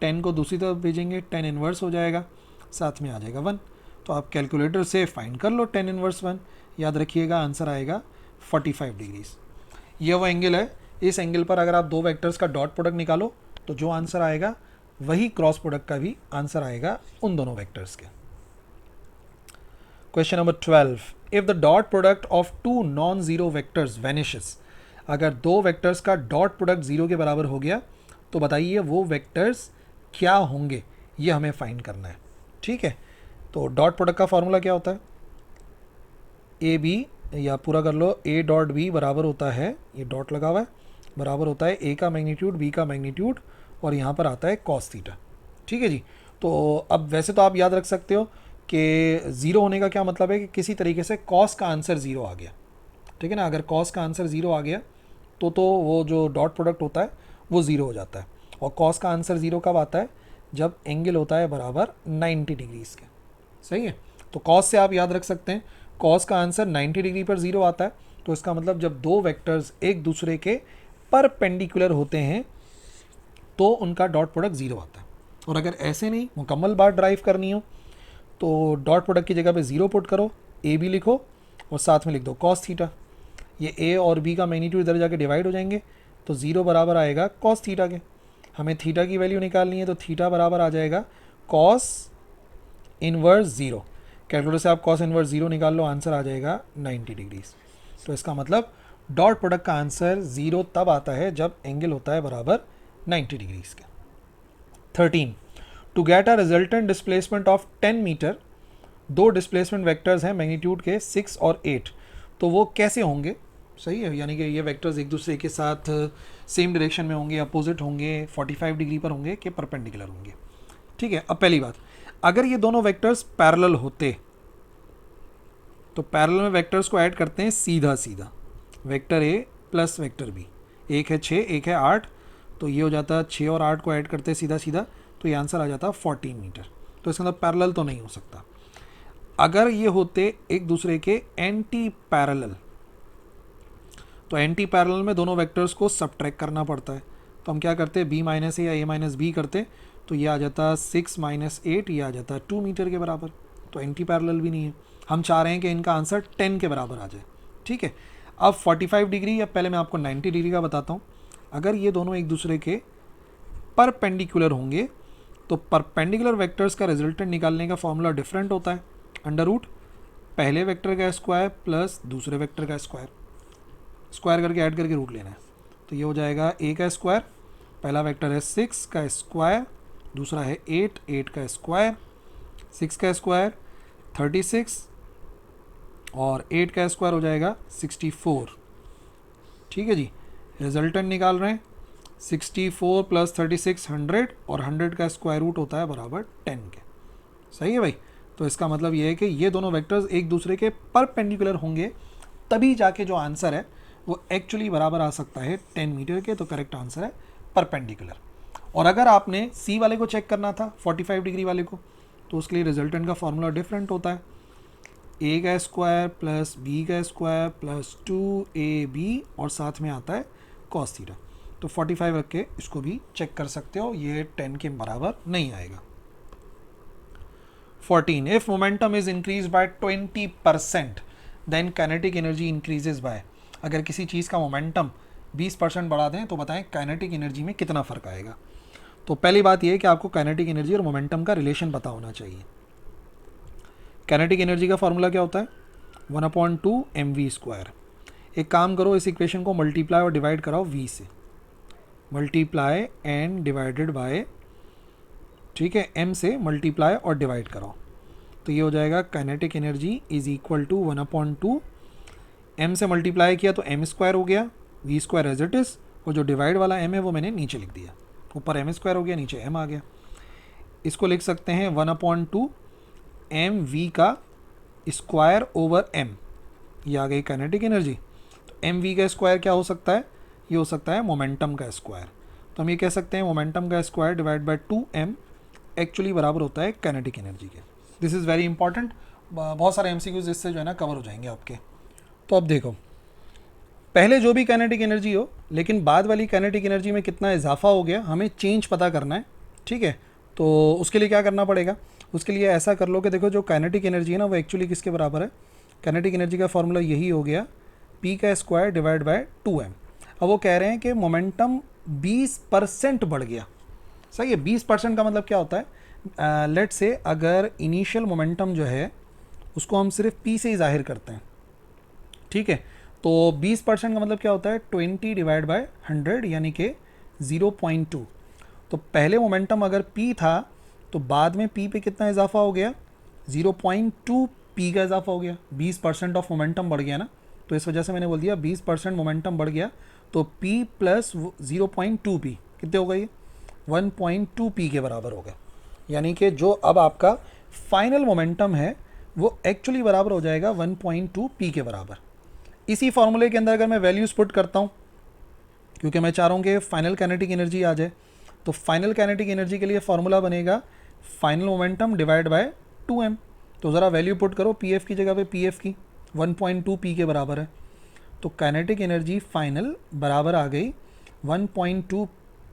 10 को दूसरी तरफ भेजेंगे, 10 इनवर्स हो जाएगा, साथ में आ जाएगा 1। तो आप कैलकुलेटर से फाइंड कर लो 10 इनवर्स 1, याद रखिएगा आंसर आएगा 45 डिग्रीज। ये वो एंगल है, इस एंगल पर अगर आप दो वेक्टर्स का डॉट प्रोडक्ट निकालो तो जो आंसर आएगा वही क्रॉस प्रोडक्ट का भी आंसर आएगा उन दोनों वेक्टर्स के। Question number 12, if the dot product of two non zero vectors vanishes. अगर दो वेक्टर्स का डॉट प्रोडक्ट जीरो के बराबर हो गया तो बताइए वो वेक्टर्स क्या होंगे, ये हमें फाइंड करना है। ठीक है, तो डॉट प्रोडक्ट का फॉर्मूला क्या होता है? ए बी, या पूरा कर लो, ए डॉट बी बराबर होता है, ये डॉट लगा हुआ है, बराबर होता है ए का मैग्नीट्यूड बी का मैग्नीट्यूड और यहाँ पर आता है कॉस थीटा। ठीक है जी, तो अब वैसे तो आप याद रख सकते हो कि ज़ीरो होने का क्या मतलब है कि किसी तरीके से कॉस का आंसर ज़ीरो आ गया। ठीक है ना, अगर कॉस का आंसर ज़ीरो आ गया तो वो जो डॉट प्रोडक्ट होता है वो ज़ीरो हो जाता है। और कॉस का आंसर ज़ीरो कब आता है? जब एंगल होता है बराबर 90 डिग्रीज़ के। सही है, तो कॉस से आप याद रख सकते हैं कॉस का आंसर 90 डिग्री पर ज़ीरो आता है, तो इसका मतलब जब दो वेक्टर्स एक दूसरे के परपेंडिकुलर होते हैं तो उनका डॉट प्रोडक्ट ज़ीरो आता है। और अगर ऐसे नहीं मुकम्मल बात ड्राइव करनी हो तो डॉट प्रोडक्ट की जगह पे ज़ीरो पुट करो, ए बी लिखो और साथ में लिख दो कॉस थीटा। ये ए और बी का मैग्नीट्यूड इधर जाके डिवाइड हो जाएंगे तो ज़ीरो बराबर आएगा कॉस थीटा के। हमें थीटा की वैल्यू निकालनी है तो थीटा बराबर आ जाएगा कॉस इनवर्स ज़ीरो। कैलकुलेटर से आप कॉस इनवर्स ज़ीरो निकाल लो, आंसर आ जाएगा 90 डिग्रीज। तो इसका मतलब डॉट प्रोडक्ट का आंसर ज़ीरो तब आता है जब एंगल होता है बराबर 90 डिग्रीज के। 13, to get a resultant displacement of 10 metre, दो डिस्प्लेसमेंट वेक्टर्स हैं मैग्नीट्यूड के 6 और 8, तो वो कैसे होंगे? सही है, यानी कि ये वेक्टर्स एक दूसरे के साथ सेम डायरेक्शन में होंगे, अपोजिट होंगे, 45 डिग्री पर होंगे कि परपेंडिकुलर होंगे। ठीक है, अब पहली बात, अगर ये दोनों वेक्टर्स पैरेलल होते तो पैरेलल में वेक्टर्स को ऐड करते हैं सीधा सीधा, vector A plus vector B, एक है 6 एक है 8, तो ये हो जाता है 6 और 8 को ऐड करते हैं सीधा सीधा, तो ये आंसर आ जाता है 14 मीटर। तो इसका मतलब पैरेलल तो नहीं हो सकता। अगर ये होते एक दूसरे के एंटी पैरेलल, तो एंटी पैरेलल में दोनों वेक्टर्स को सबट्रैक्ट करना पड़ता है, तो हम क्या करते हैं बी माइनस ए या ए माइनस बी करते, तो ये आ जाता 6 माइनस 8, ये आ जाता 2 मीटर के बराबर, तो एंटी पैरेलल भी नहीं है। हम चाह रहे हैं कि इनका आंसर 10 के बराबर आ जाए। ठीक है, अब 45 डिग्री, या पहले मैं आपको 90 डिग्री का बताता हूँ। अगर ये दोनों एक दूसरे के परपेंडिकुलर होंगे तो परपेंडिकुलर वेक्टर्स का रिजल्टेंट निकालने का फॉर्मूला डिफरेंट होता है, अंडर रूट पहले वेक्टर का स्क्वायर प्लस दूसरे वेक्टर का स्क्वायर, स्क्वायर करके ऐड करके रूट लेना है, तो ये हो जाएगा ए का स्क्वायर, पहला वेक्टर है 6 का स्क्वायर, दूसरा है 8 का स्क्वायर, 6 का स्क्वायर 36 और 8 का स्क्वायर हो जाएगा 64। ठीक है जी, रिजल्टेंट निकाल रहे हैं 64 प्लस 36 100 और 100 का स्क्वायर रूट होता है बराबर 10 के। सही है भाई, तो इसका मतलब ये है कि ये दोनों वेक्टर्स एक दूसरे के परपेंडिकुलर होंगे तभी जाके जो आंसर है वो एक्चुअली बराबर आ सकता है 10 मीटर के। तो करेक्ट आंसर है परपेंडिकुलर। और अगर आपने सी वाले को चेक करना था 45 डिग्री वाले को, तो उसके लिए रिजल्टेंट का फॉर्मूला डिफरेंट होता है, ए का स्क्वायर प्लस बी का स्क्वायर प्लस 2ab और साथ में आता है कॉस थीटा। तो 45 रख के इसको भी चेक कर सकते हो, ये 10 के बराबर नहीं आएगा। 14, if momentum is increase by 20% then kinetic energy increases by. अगर किसी चीज़ का मोमेंटम 20% बढ़ा दें तो बताएं काइनेटिक एनर्जी में कितना फ़र्क आएगा। तो पहली बात यह है कि आपको काइनेटिक एनर्जी और मोमेंटम का रिलेशन पता होना चाहिए। काइनेटिक एनर्जी का फॉर्मूला क्या होता है, 1/2 mv²। एक काम करो, इस इक्वेशन को मल्टीप्लाई और डिवाइड कराओ v से, मल्टीप्लाई एंड डिवाइडेड बाय, ठीक है, m से मल्टीप्लाई और डिवाइड कराओ। तो ये हो जाएगा kinetic energy is equal to 1/2 m से मल्टीप्लाई किया तो m² हो गया, v² एज इट इज़, और जो डिवाइड वाला m है वो मैंने नीचे लिख दिया, ऊपर m² हो गया, नीचे m आ गया। इसको लिख सकते हैं 1/2 mv का स्क्वायर ओवर m, ये आ गई काइनेटिक एनर्जी। तो mv का स्क्वायर क्या हो सकता है, ये हो सकता है मोमेंटम का स्क्वायर। तो हम ये कह सकते हैं मोमेंटम का square divide by 2m actually बराबर होता है काइनेटिक एनर्जी के। दिस इज़ वेरी इंपॉर्टेंट, बहुत सारे एमसीक्यूज इससे जो है ना कवर हो जाएंगे आपके। तो अब देखो, पहले जो भी काइनेटिक एनर्जी हो, लेकिन बाद वाली काइनेटिक एनर्जी में कितना इजाफा हो गया, हमें चेंज पता करना है, ठीक है। तो उसके लिए क्या करना पड़ेगा, उसके लिए ऐसा कर लो कि देखो जो काइनेटिक एनर्जी है ना वो एक्चुअली किसके बराबर है, काइनेटिक एनर्जी का फॉर्मूला यही हो गया p का स्क्वायर डिवाइड बाय 2m। अब वो कह रहे हैं कि मोमेंटम 20% बढ़ गया, सही है। 20% का मतलब क्या होता है, लेट से अगर इनिशियल मोमेंटम जो है उसको हम सिर्फ p से ही जाहिर करते हैं, ठीक है। तो 20% का मतलब क्या होता है, 20 डिवाइड बाय 100 यानी कि 0.2। तो पहले मोमेंटम अगर p था तो बाद में p पे कितना इजाफा हो गया, 0.2 p का इजाफा हो गया। 20% ऑफ मोमेंटम बढ़ गया ना, तो इस वजह से मैंने बोल दिया 20% मोमेंटम बढ़ गया, तो p प्लस 0.2 p कितने हो गए, 1.2 p के बराबर हो गया। यानी कि जो अब आपका फाइनल मोमेंटम है वो एक्चुअली बराबर हो जाएगा 1.2 p के बराबर। इसी फॉर्मूले के अंदर अगर मैं वैल्यूज पुट करता हूँ, क्योंकि मैं चाह रहा हूँ कि फाइनल काइनेटिक एनर्जी आ जाए, तो फाइनल काइनेटिक एनर्जी के लिए फॉर्मूला बनेगा final momentum divide by 2m। तो ज़रा वैल्यू पुट करो, pf की जगह पे pf की 1.2 p के बराबर है। तो काइनेटिक एनर्जी फाइनल बराबर आ गई 1.2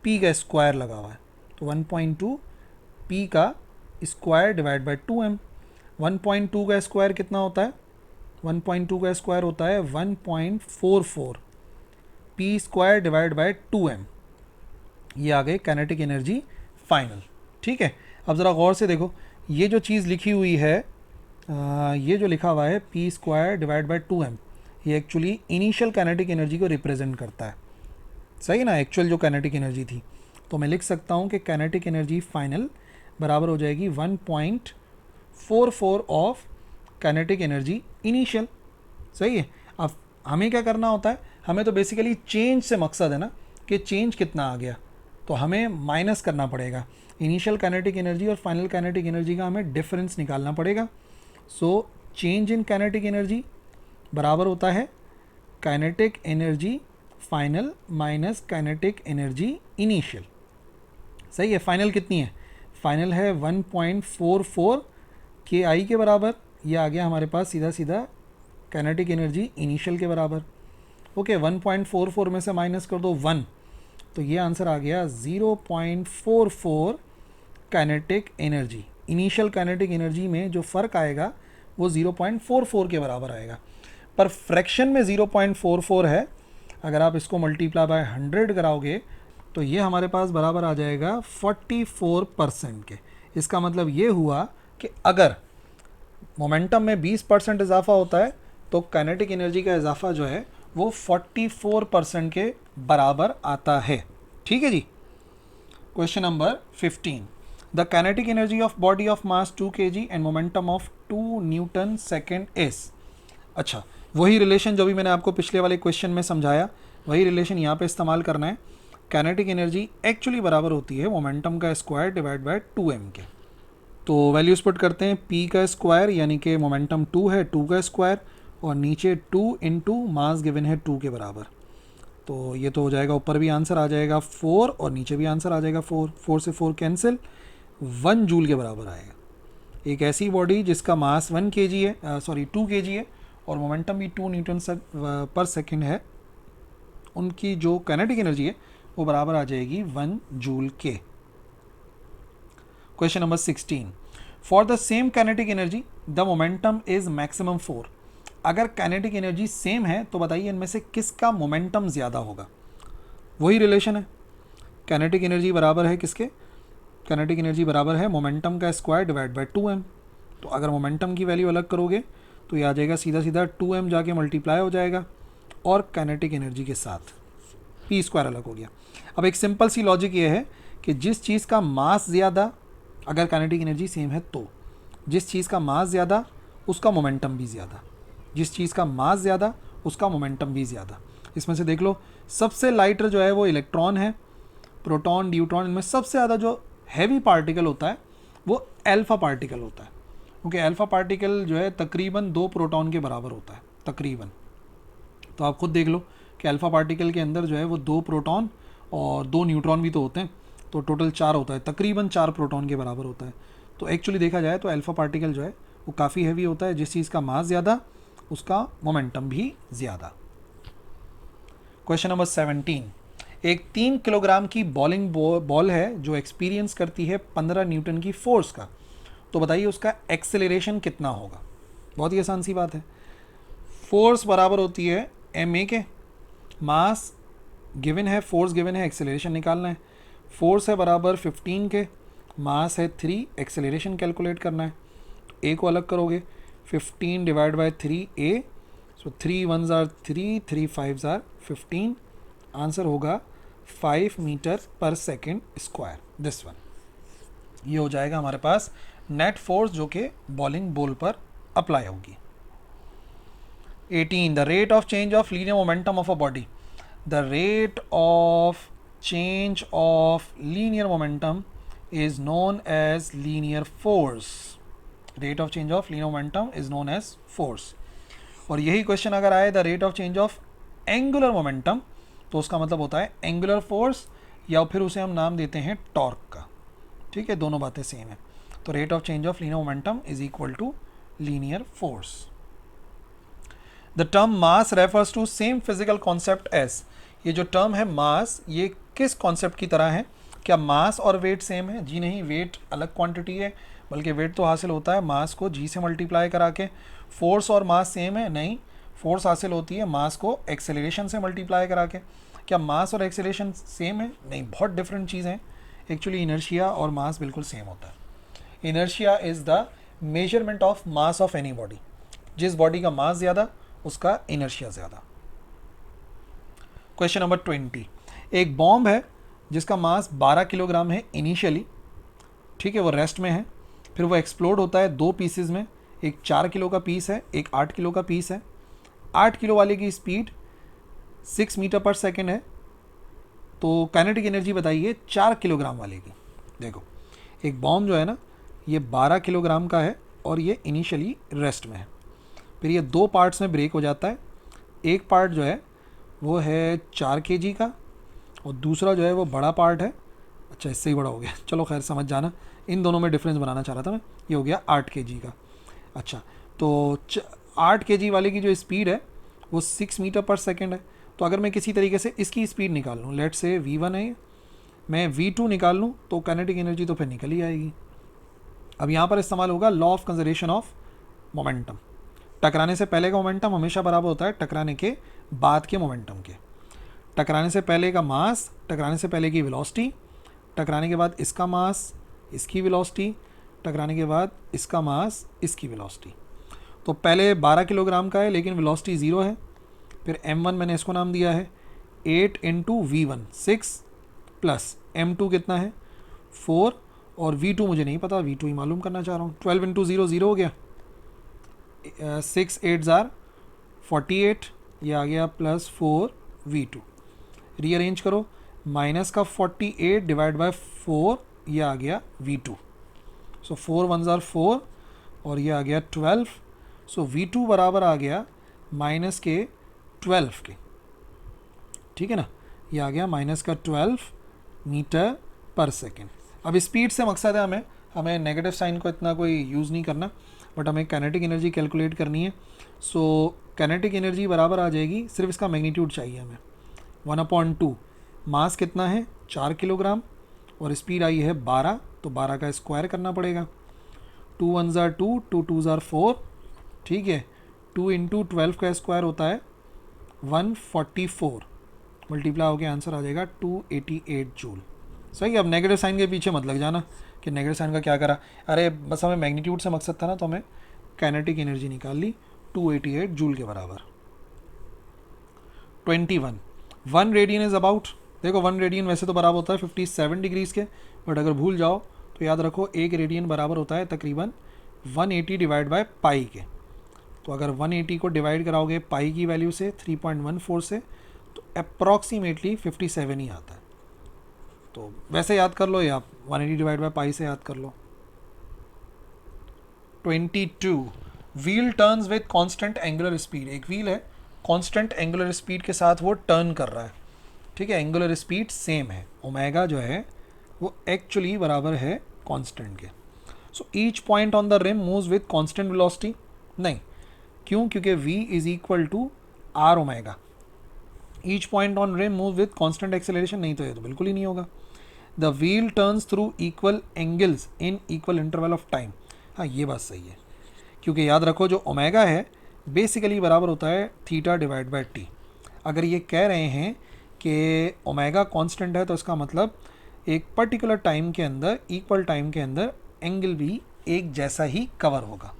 p का स्क्वायर लगा हुआ है, तो 1.2 p का स्क्वायर डिवाइड बाय 2m। 1.2 का स्क्वायर कितना होता है, 1.2 का स्क्वायर होता है 1.44 p square divide by 2m। ये आ गई काइनेटिक एनर्जी फाइनल, ठीक है। अब ज़रा गौर से देखो, ये जो चीज़ लिखी हुई है, ये जो लिखा हुआ है p square divide by 2m, ये एक्चुअली इनिशियल काइनेटिक एनर्जी को रिप्रेजेंट करता है, सही ना, एक्चुअल जो काइनेटिक एनर्जी थी। तो मैं लिख सकता हूँ कि काइनेटिक एनर्जी फाइनल बराबर हो जाएगी 1.44 ऑफ काइनेटिक एनर्जी इनिशियल, सही है। अब हमें क्या करना होता है, हमें तो बेसिकली चेंज से मकसद है ना कि चेंज कितना आ गया, तो हमें माइनस करना पड़ेगा इनिशियल काइनेटिक एनर्जी और फाइनल काइनेटिक एनर्जी का हमें डिफरेंस निकालना पड़ेगा। So change in kinetic energy बराबर होता है kinetic energy final minus kinetic energy initial, सही है। फाइनल कितनी है, फाइनल है 1.44 KI के बराबर, ये आ गया हमारे पास सीधा सीधा काइनेटिक एनर्जी इनिशियल के बराबर। ओके, 1.44 में से माइनस कर दो 1, तो ये आंसर आ गया 0.44 kinetic energy. Initial kinetic energy में जो फ़र्क आएगा वो 0.44 के बराबर आएगा, पर फ्रैक्शन में 0.44 है। अगर आप इसको मल्टीप्लाई बाय 100 कराओगे तो ये हमारे पास बराबर आ जाएगा 44% के। इसका मतलब ये हुआ कि अगर मोमेंटम में 20% इजाफा होता है तो काइनेटिक एनर्जी का इजाफा जो है वो 44% के बराबर आता है, ठीक है जी। Question number 15, the kinetic energy of body of mass 2 kg and momentum of 2 newton second is. अच्छा, वही रिलेशन जो भी मैंने आपको पिछले वाले क्वेश्चन में समझाया, वही रिलेशन यहाँ पे इस्तेमाल करना है। काइनेटिक एनर्जी एक्चुअली बराबर होती है मोमेंटम का स्क्वायर डिवाइड बाय 2m के। तो वैल्यूज पुट करते हैं, p का स्क्वायर यानी कि मोमेंटम 2 है, 2 का स्क्वायर और नीचे 2 इंटू मास गिवन है 2 के बराबर। तो ये तो हो जाएगा, ऊपर भी आंसर आ जाएगा 4 और नीचे भी आंसर आ जाएगा 4। 4 से 4 कैंसिल, 1 जूल के बराबर आएगा। एक ऐसी बॉडी जिसका मास 1 kg है, सॉरी 2 kg है, और मोमेंटम भी 2 न्यूटन पर सेकेंड है, उनकी जो काइनेटिक एनर्जी है वो बराबर आ जाएगी 1 जूल के। Question number 16, for the same kinetic energy the momentum is maximum 4। अगर काइनेटिक एनर्जी सेम है तो बताइए इनमें से किसका मोमेंटम ज़्यादा होगा। वही रिलेशन है, काइनेटिक एनर्जी बराबर है किसके, काइनेटिक एनर्जी बराबर है मोमेंटम का स्क्वायर डिवाइड बाय 2m। तो अगर मोमेंटम की वैल्यू अलग करोगे तो ये आ जाएगा सीधा सीधा 2m जाके मल्टीप्लाई हो जाएगा और काइनेटिक एनर्जी के साथ p स्क्वायर अलग हो गया। अब एक सिंपल सी लॉजिक ये है कि जिस चीज़ का मास ज़्यादा, अगर काइनेटिक एनर्जी सेम है तो जिस चीज़ का मास ज़्यादा उसका मोमेंटम भी ज़्यादा, जिस चीज़ का मास ज़्यादा उसका मोमेंटम भी ज़्यादा। इसमें से देख लो, सबसे लाइटर जो है वो इलेक्ट्रॉन है, प्रोटॉन न्यूट्रॉन, इनमें सबसे ज़्यादा जो हैवी पार्टिकल होता है वो अल्फ़ा पार्टिकल होता है, क्योंकि अल्फ़ा पार्टिकल जो है तकरीबन 2 प्रोटॉन के बराबर होता है तकरीबन। तो आप खुद देख लो कि अल्फ़ा पार्टिकल के अंदर जो है वो 2 प्रोटॉन और 2 न्यूट्रॉन भी तो होते हैं, तो टोटल 4 होता है, तकरीबन 4 प्रोटॉन के बराबर होता है। तो एक्चुअली देखा जाए तो अल्फ़ा पार्टिकल जो है वो काफ़ी हैवी होता है, जिस चीज़ का मास ज़्यादा उसका मोमेंटम भी ज़्यादा। क्वेश्चन नंबर 17, एक 3 किलोग्राम की बॉल है जो एक्सपीरियंस करती है 15 न्यूटन की फोर्स का, तो बताइए उसका एक्सेलरेशन कितना होगा। बहुत ही आसान सी बात है, फोर्स बराबर होती है ma के, मास गिवन है, फोर्स गिवन है, एक्सेलरेशन निकालना है। फोर्स है बराबर 15 के, मास है 3, एक्सेलरेशन कैलकुलेट करना है। तो a को अलग करोगे, 15 divide by 3a, so 3 1s are 3, 3 5s are 15, answer होगा 5 metre per second square, this one. ये हो जाएगा हमारे पास नेट फोर्स जो कि बॉलिंग बॉल पर अप्लाई होगी। 18, the rate of change of linear momentum of a body, the rate of change of linear momentum is known as linear force. Rate of change of linear momentum is known as force. और यही question अगर आए the rate of change of angular momentum, तो उसका मतलब होता है angular force, या फिर उसे हम नाम देते हैं टॉर्क का। ठीक है, दोनों बातें सेम है। तो rate of change of linear momentum is equal to linear force. The term mass refers to same physical concept as, ये जो टर्म है मास, ये किस कॉन्सेप्ट की तरह है। क्या मास और वेट सेम है? जी नहीं, वेट अलग क्वांटिटी है, बल्कि वेट तो हासिल होता है मास को जी से मल्टीप्लाई करा के। फोर्स और मास सेम है? नहीं, फोर्स हासिल होती है मास को एक्सेलरेशन से मल्टीप्लाई करा के। क्या मास और एक्सेलरेशन सेम है? नहीं, बहुत डिफरेंट चीज़ है। एक्चुअली इनर्शिया और मास बिल्कुल सेम होता है। Inertia is the measurement of mass of any body, जिस बॉडी का मास ज़्यादा उसका इनर्शिया ज़्यादा। क्वेश्चन नंबर 20, एक बॉम्ब है जिसका मास 12 किलोग्राम है इनिशियली, ठीक है, वो रेस्ट में है, फिर वो एक्सप्लोड होता है 2 पीसेस में, एक 4 किलो का पीस है, एक 8 किलो का पीस है। 8 किलो वाले की स्पीड 6 मीटर पर सेकेंड है, तो काइनेटिक एनर्जी बताइए 4 किलोग्राम वाले की। देखो, एक बॉम्ब जो है ना, ये 12 किलोग्राम का है और ये इनिशियली रेस्ट में है, फिर ये 2 पार्ट्स में ब्रेक हो जाता है। एक पार्ट जो है वो है 4 kg का और दूसरा जो है वो बड़ा पार्ट है, अच्छा इससे ही बड़ा हो गया, चलो खैर समझ जाना, इन दोनों में डिफरेंस बनाना चाह रहा था मैं। ये हो गया 8 kg का। अच्छा, तो 8 kg वाले की जो स्पीड है वो 6 मीटर पर सेकेंड है। तो अगर मैं किसी तरीके से इसकी स्पीड निकाल लूँ, लेट से v1 है, मैं v2 निकाल लूँ, तो काइनेटिक एनर्जी तो फिर निकल ही आएगी। अब यहाँ पर इस्तेमाल होगा law of conservation of momentum. टकराने से पहले का मोमेंटम हमेशा बराबर होता है टकराने के बाद के मोमेंटम के। टकराने से पहले का मास, टकराने से पहले की वेलोसिटी, टकराने के बाद इसका मास, इसकी वेलोसिटी, टकराने के बाद इसका मास, इसकी वेलोसिटी। तो पहले 12 किलोग्राम का है लेकिन वेलोसिटी 0 है, फिर m1 मैंने इसको नाम दिया है 8 इंटू v1 6 प्लस m2 कितना है 4, और v2 मुझे नहीं पता, v2 ही मालूम करना चाह रहा हूँ। 12 इंटू 0 0 हो गया, 6 8s आर 48, ये आ गया प्लस 4 v2। रीअरेंज करो, माइनस का 48 डिवाइड बाय 4, ये आ गया v2। सो 4 1s आर 4 और ये आ गया 12। सो v2 बराबर आ गया माइनस के 12 के, ठीक है ना, ये आ गया माइनस का 12 मीटर पर सेकेंड। अब स्पीड से मकसद है हमें नेगेटिव साइन को इतना कोई यूज़ नहीं करना, बट हमें काइनेटिक एनर्जी कैलकुलेट करनी है। सो काइनेटिक एनर्जी बराबर आ जाएगी, सिर्फ इसका मैग्नीट्यूड चाहिए हमें, 1/2। मास कितना है 4 किलोग्राम और स्पीड आई है 12, तो 12 का स्क्वायर करना पड़ेगा। 2 1 ज़ार 2, 2 2 ज़ार 4, ठीक है। 2 इंटू 12 का स्क्वायर होता है 144, मल्टीप्लाई हो गया आंसर आ जाएगा 288 जूल। सही है। अब नेगेटिव साइन के पीछे मत लग जाना कि नेगेटिव साइन का क्या करा, अरे बस हमें मैग्नीट्यूड से मकसद था ना, तो हमें काइनेटिक एनर्जी निकाल ली 288 जूल के बराबर। 21 1 रेडियन इज़ अबाउट, देखो 1 रेडियन वैसे तो बराबर होता है 57 डिग्रीज़ के, बट अगर भूल जाओ तो याद रखो 1 रेडियन बराबर होता है तकरीबन 180 डिवाइड बाय पाई के। तो अगर 180 को डिवाइड कराओगे पाई की वैल्यू से 3.14 से, तो अप्रॉक्सीमेटली 57 ही आता है। तो वैसे याद कर लो, या आप 180 डिवाइड बाय पाई से याद कर लो। 22 wheel turns with constant angular speed, एक व्हील है कांस्टेंट एंगुलर स्पीड के साथ वो टर्न कर रहा है, ठीक है। एंगुलर स्पीड सेम है, ओमेगा जो है वो एक्चुअली बराबर है कांस्टेंट के। So each point on the rim moves with constant velocity, नहीं, क्यों, क्योंकि v is equal to r omega. Each point on rim move with constant acceleration, नहीं तो ये तो बिल्कुल ही नहीं होगा। The wheel turns through equal angles in equal interval of time, हाँ ये बात सही है, क्योंकि याद रखो जो ओमेगा है बेसिकली बराबर होता है थीटा डिवाइड बाय टी। अगर ये कह रहे हैं कि ओमेगा कांस्टेंट है, तो इसका मतलब एक पर्टिकुलर टाइम के अंदर, इक्वल टाइम के अंदर एंगल भी एक जैसा ही कवर होगा।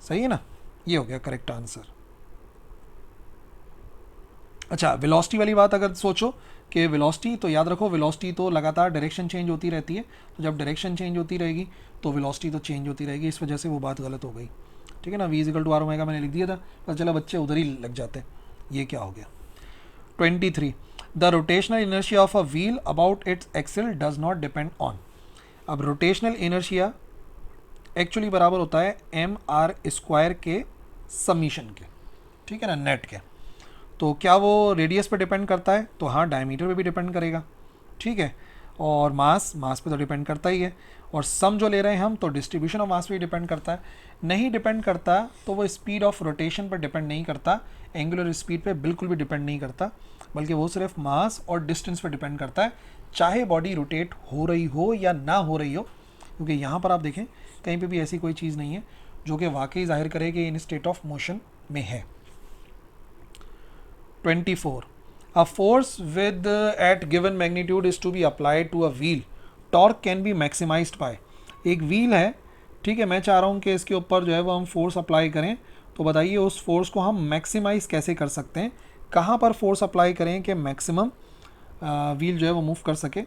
सही है ना, ये हो गया करेक्ट आंसर। अच्छा, वेलोसिटी वाली बात अगर सोचो कि वेलोसिटी, तो याद रखो वेलोसिटी तो लगातार डायरेक्शन चेंज होती रहती है, तो जब डायरेक्शन चेंज होती रहेगी तो वेलोसिटी तो चेंज होती रहेगी, इस वजह से वो बात गलत हो गई, ठीक है ना। v equal to r omega मैंने लिख दिया था, पता चला बच्चे उधर ही लग जाते हैं, ये क्या हो गया। 23 the rotational inertia of a wheel about its axle does not depend on. अब रोटेशनल इनर्शिया एक्चुअली बराबर होता है एम आर स्क्वायर के समीशन के, ठीक है ना, नेट के। तो क्या वो रेडियस पे डिपेंड करता है, तो हाँ डायमीटर पे भी डिपेंड करेगा, ठीक है। और मास पे तो डिपेंड करता ही है, और सम जो ले रहे हैं हम, तो डिस्ट्रीब्यूशन ऑफ मास पे डिपेंड करता है। नहीं डिपेंड करता तो वो स्पीड ऑफ रोटेशन पर डिपेंड नहीं करता, एंगुलर स्पीड पे बिल्कुल भी डिपेंड नहीं करता, बल्कि वो सिर्फ मास और डिस्टेंस पे डिपेंड करता है, चाहे बॉडी रोटेट हो रही हो या ना हो रही हो। क्योंकि यहाँ पर आप देखें कहीं पे भी ऐसी कोई चीज़ नहीं है जो कि वाकई जाहिर करे कि इन स्टेट ऑफ मोशन में है। 24 a force with at given magnitude is to be applied to a wheel, torque can be maximized by, एक व्हील है, ठीक है, मैं चाह रहा हूँ कि इसके ऊपर जो है वो हम फोर्स अप्लाई करें, तो बताइए उस फोर्स को हम मैक्सिमाइज कैसे कर सकते हैं, कहाँ पर फोर्स अप्लाई करें कि मैक्सिमम व्हील जो है वो मूव कर सके।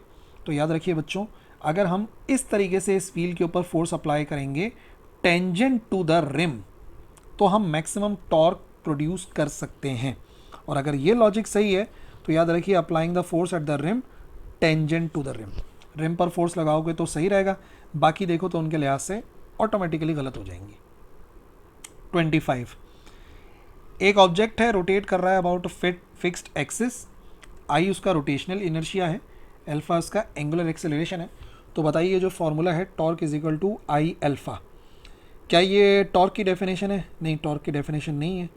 तो याद रखिए बच्चों, अगर हम इस तरीके से इस व्हील के ऊपर फोर्स अप्लाई करेंगे टेंजेंट टू द रिम, तो हम मैक्सिमम टॉर्क प्रोड्यूस कर सकते हैं। और अगर ये लॉजिक सही है तो याद रखिए applying the force at the rim tangent to the rim, rim पर फोर्स लगाओगे तो सही रहेगा, बाकी देखो तो उनके लिहाज से ऑटोमेटिकली गलत हो जाएंगी। 25 एक ऑब्जेक्ट है, रोटेट कर रहा है अबाउट फिक्स्ड एक्सिस, आई उसका रोटेशनल इनर्शिया है, अल्फा उसका एंगुलर एक्सेलरेशन है। तो बताइए जो फॉर्मूला है torque is equal to I alpha, क्या ये टॉर्क की डेफिनेशन है? नहीं, टॉर्क की डेफिनेशन नहीं है,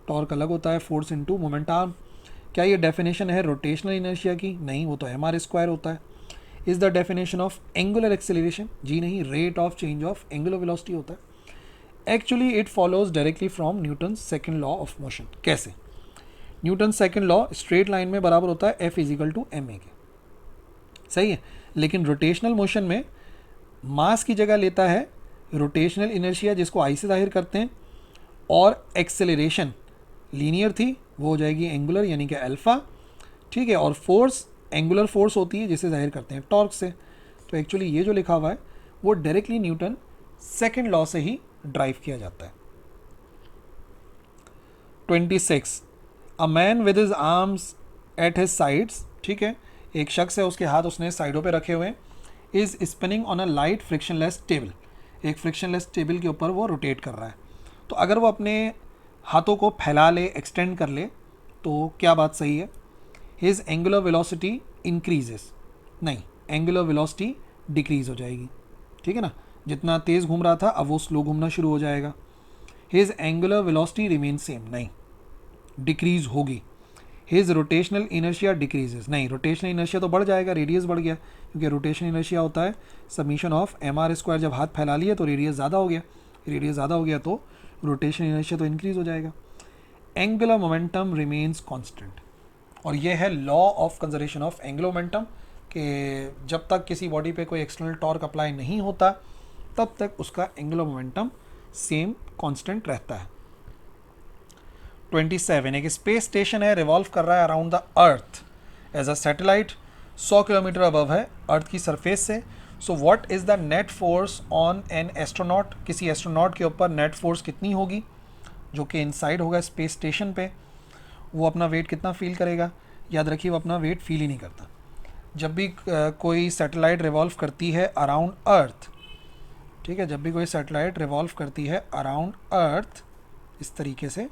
टॉर्क अलग होता है, फोर्स इनटू मोमेंट आर्म। क्या ये डेफिनेशन है रोटेशनल इनर्शिया की? नहीं, वो तो एम आर स्क्वायर होता है। Is the definition of angular acceleration? जी नहीं, rate of change of angular velocity होता है। Actually it follows directly from Newton second law of motion. कैसे? Newton second law straight line में बराबर होता है F is equal to M A के, सही है। लेकिन रोटेशनल मोशन में मास की जगह लेता है रोटेशनल इनर्शिया, जिसको आई से जाहिर करते हैं, और एक्सेलरेशन लीनियर थी, वो हो जाएगी एंगुलर यानी कि अल्फा, ठीक है। और फोर्स एंगुलर फोर्स होती है जिसे जाहिर करते हैं टॉर्क से। तो एक्चुअली ये जो लिखा हुआ है वो डायरेक्टली न्यूटन सेकेंड लॉ से ही ड्राइव किया जाता है। 26 a man with his arms at his sides, ठीक है, एक शख्स है उसके हाथ उसने साइडों पे रखे हुए हैं, is spinning on a light frictionless table, एक फ्रिक्शनलेस टेबल के ऊपर वो रोटेट कर रहा है। तो अगर वो अपने हाथों को फैला ले, एक्सटेंड कर ले, तो क्या बात सही है? हिज एंगुलर वेलोसिटी इंक्रीजेस, नहीं, एंगुलर वेलोसिटी डिक्रीज हो जाएगी, ठीक है ना। जितना तेज़ घूम रहा था अब वो स्लो घूमना शुरू हो जाएगा। His angular velocity remain same, नहीं, डिक्रीज होगी। हिज रोटेशनल इनर्शिया डिक्रीजेस, नहीं, रोटेशनल इनर्शिया तो बढ़ जाएगा, रेडियस बढ़ गया, क्योंकि रोटेशनल इनर्शिया होता है summation of M R square. जब हाथ फैला लिए तो रेडियस ज़्यादा हो गया, रेडियस ज़्यादा हो गया तो रोटेशनल इनर्शिया तो इंक्रीज हो जाएगा। एंगुलर मोमेंटम रिमेन्स कांस्टेंट, और ये है law of conservation of angular momentum, कि जब तक किसी बॉडी पे कोई एक्सटर्नल टॉर्क अप्लाई नहीं होता तब तक उसका एंगुलर मोमेंटम सेम कांस्टेंट रहता है। 27, एक स्पेस स्टेशन है, रिवॉल्व कर रहा है around the earth as a satellite, 100 kilometre above है अर्थ की सरफेस से। So what is the net force on an astronaut, किसी एस्ट्रोनॉट के ऊपर नेट फोर्स कितनी होगी जो कि इनसाइड होगा स्पेस स्टेशन पे? वो अपना वेट कितना फील करेगा? याद रखिए वो अपना वेट फील ही नहीं करता। जब भी कोई सैटेलाइट रिवॉल्व करती है अराउंड अर्थ, ठीक है, जब भी कोई सैटेलाइट रिवॉल्व करती है अराउंड अर्थ इस तरीके से,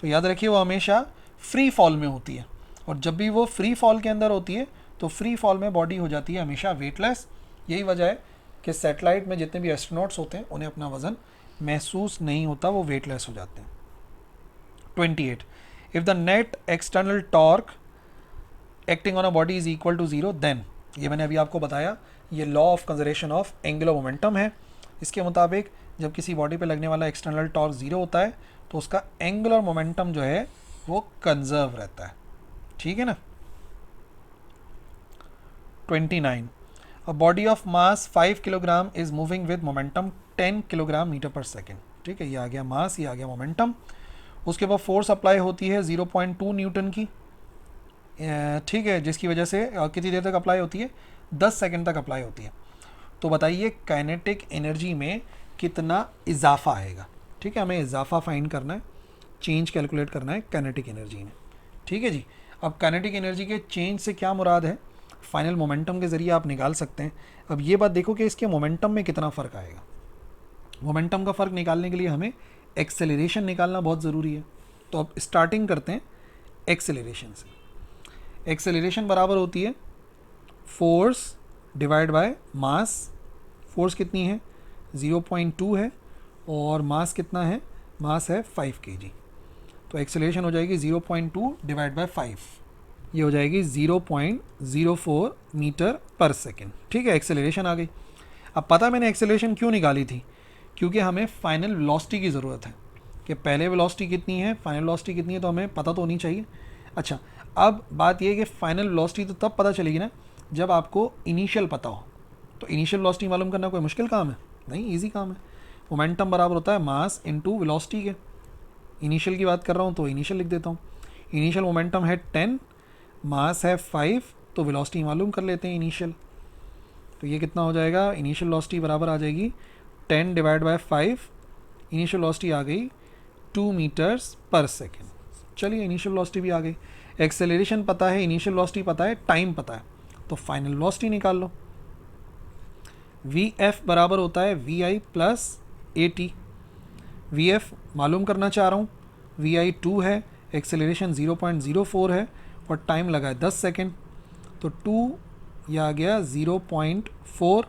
तो याद रखिए वो हमेशा फ्री फॉल में होती है, और जब भी वो फ्री फॉल के अंदर होती है तो फ्री फॉल में बॉडी हो जाती है हमेशा वेटलेस। यही वजह है कि सैटेलाइट में जितने भी एस्ट्रोनॉट्स होते हैं उन्हें अपना वज़न महसूस नहीं होता, वो वेटलेस हो जाते हैं। 28, if the net external torque acting on a body is equal to 0 then, ये मैंने अभी आपको बताया, ये law of conservation of angular momentum है। इसके मुताबिक जब किसी बॉडी पे लगने वाला एक्सटर्नल टॉर्क 0 होता है तो उसका एंगुलर मोमेंटम जो है वो कंजर्व रहता है, ठीक है ना। 29, a body of mass 5 kilogram is moving with momentum 10 kilogram metre per second, ठीक है, ये आ गया मास, ये आ गया मोमेंटम। उसके बाद फोर्स अप्लाई होती है 0.2 न्यूटन की, ठीक है, जिसकी वजह से कितनी देर तक अप्लाई होती है? 10 सेकंड तक अप्लाई होती है। तो बताइए काइनेटिक एनर्जी में कितना इजाफा आएगा? ठीक है, हमें इजाफा फाइंड करना है, चेंज कैलकुलेट करना है काइनेटिक एनर्जी में, ठीक है जी। अब काइनेटिक एनर्जी के चेंज से क्या मुराद है? फाइनल मोमेंटम के ज़रिए आप निकाल सकते हैं। अब ये बात देखो कि इसके मोमेंटम में कितना फ़र्क आएगा। मोमेंटम का फ़र्क निकालने के लिए हमें एक्सेलरेशन निकालना बहुत ज़रूरी है। तो अब स्टार्टिंग करते हैं एक्सेलरेशन से। एक्सेलरेशन बराबर होती है force divide by mass. Force कितनी है? 0.2 है, और मास कितना है? मास है 5 kg। तो एक्सेलरेशन हो जाएगी 0.2 डिवाइड बाय 5, ये हो जाएगी 0.04 मीटर पर सेकेंड, ठीक है, एक्सेलरेशन आ गई। अब पता मैंने एक्सेलरेशन क्यों निकाली थी? क्योंकि हमें फाइनल वेलोसिटी की ज़रूरत है, कि पहले वेलोसिटी कितनी है, फाइनल वेलोसिटी कितनी है, तो हमें पता तो होनी चाहिए। अच्छा, अब बात यह है कि फाइनल वेलोसिटी तो तब पता चलेगी ना जब आपको इनिशियल पता हो। तो इनिशियल वेलोसिटी मालूम करना कोई मुश्किल काम है? नहीं, इजी काम है। मोमेंटम बराबर होता है मास इनटू वेलोसिटी के। इनिशियल की बात कर रहा हूँ तो इनिशियल लिख देता हूँ। इनिशियल मोमेंटम है 10, मास है 5, तो वेलोसिटी मालूम कर लेते हैं इनिशियल। तो ये कितना हो जाएगा? इनिशियल वेलोसिटी बराबर आ जाएगी 10 डिवाइड बाय 5, इनिशियल वेलोसिटी आ गई 2 मीटर्स पर सेकेंड। चलिए, इनिशियल वेलोसिटी भी आ गई। एक्सेलरेशन पता है, इनिशियल वेलोसिटी पता है, टाइम पता है, तो फाइनल वेलोसिटी निकाल लो। वी एफ बराबर होता है v I plus A T. We f मालूम करना चाह रहा हूँ, वी आई 2 है, एक्सेलरेशन 0.04 है, और टाइम लगा है 10 सेकेंड, तो 2 यह आ गया 0.4,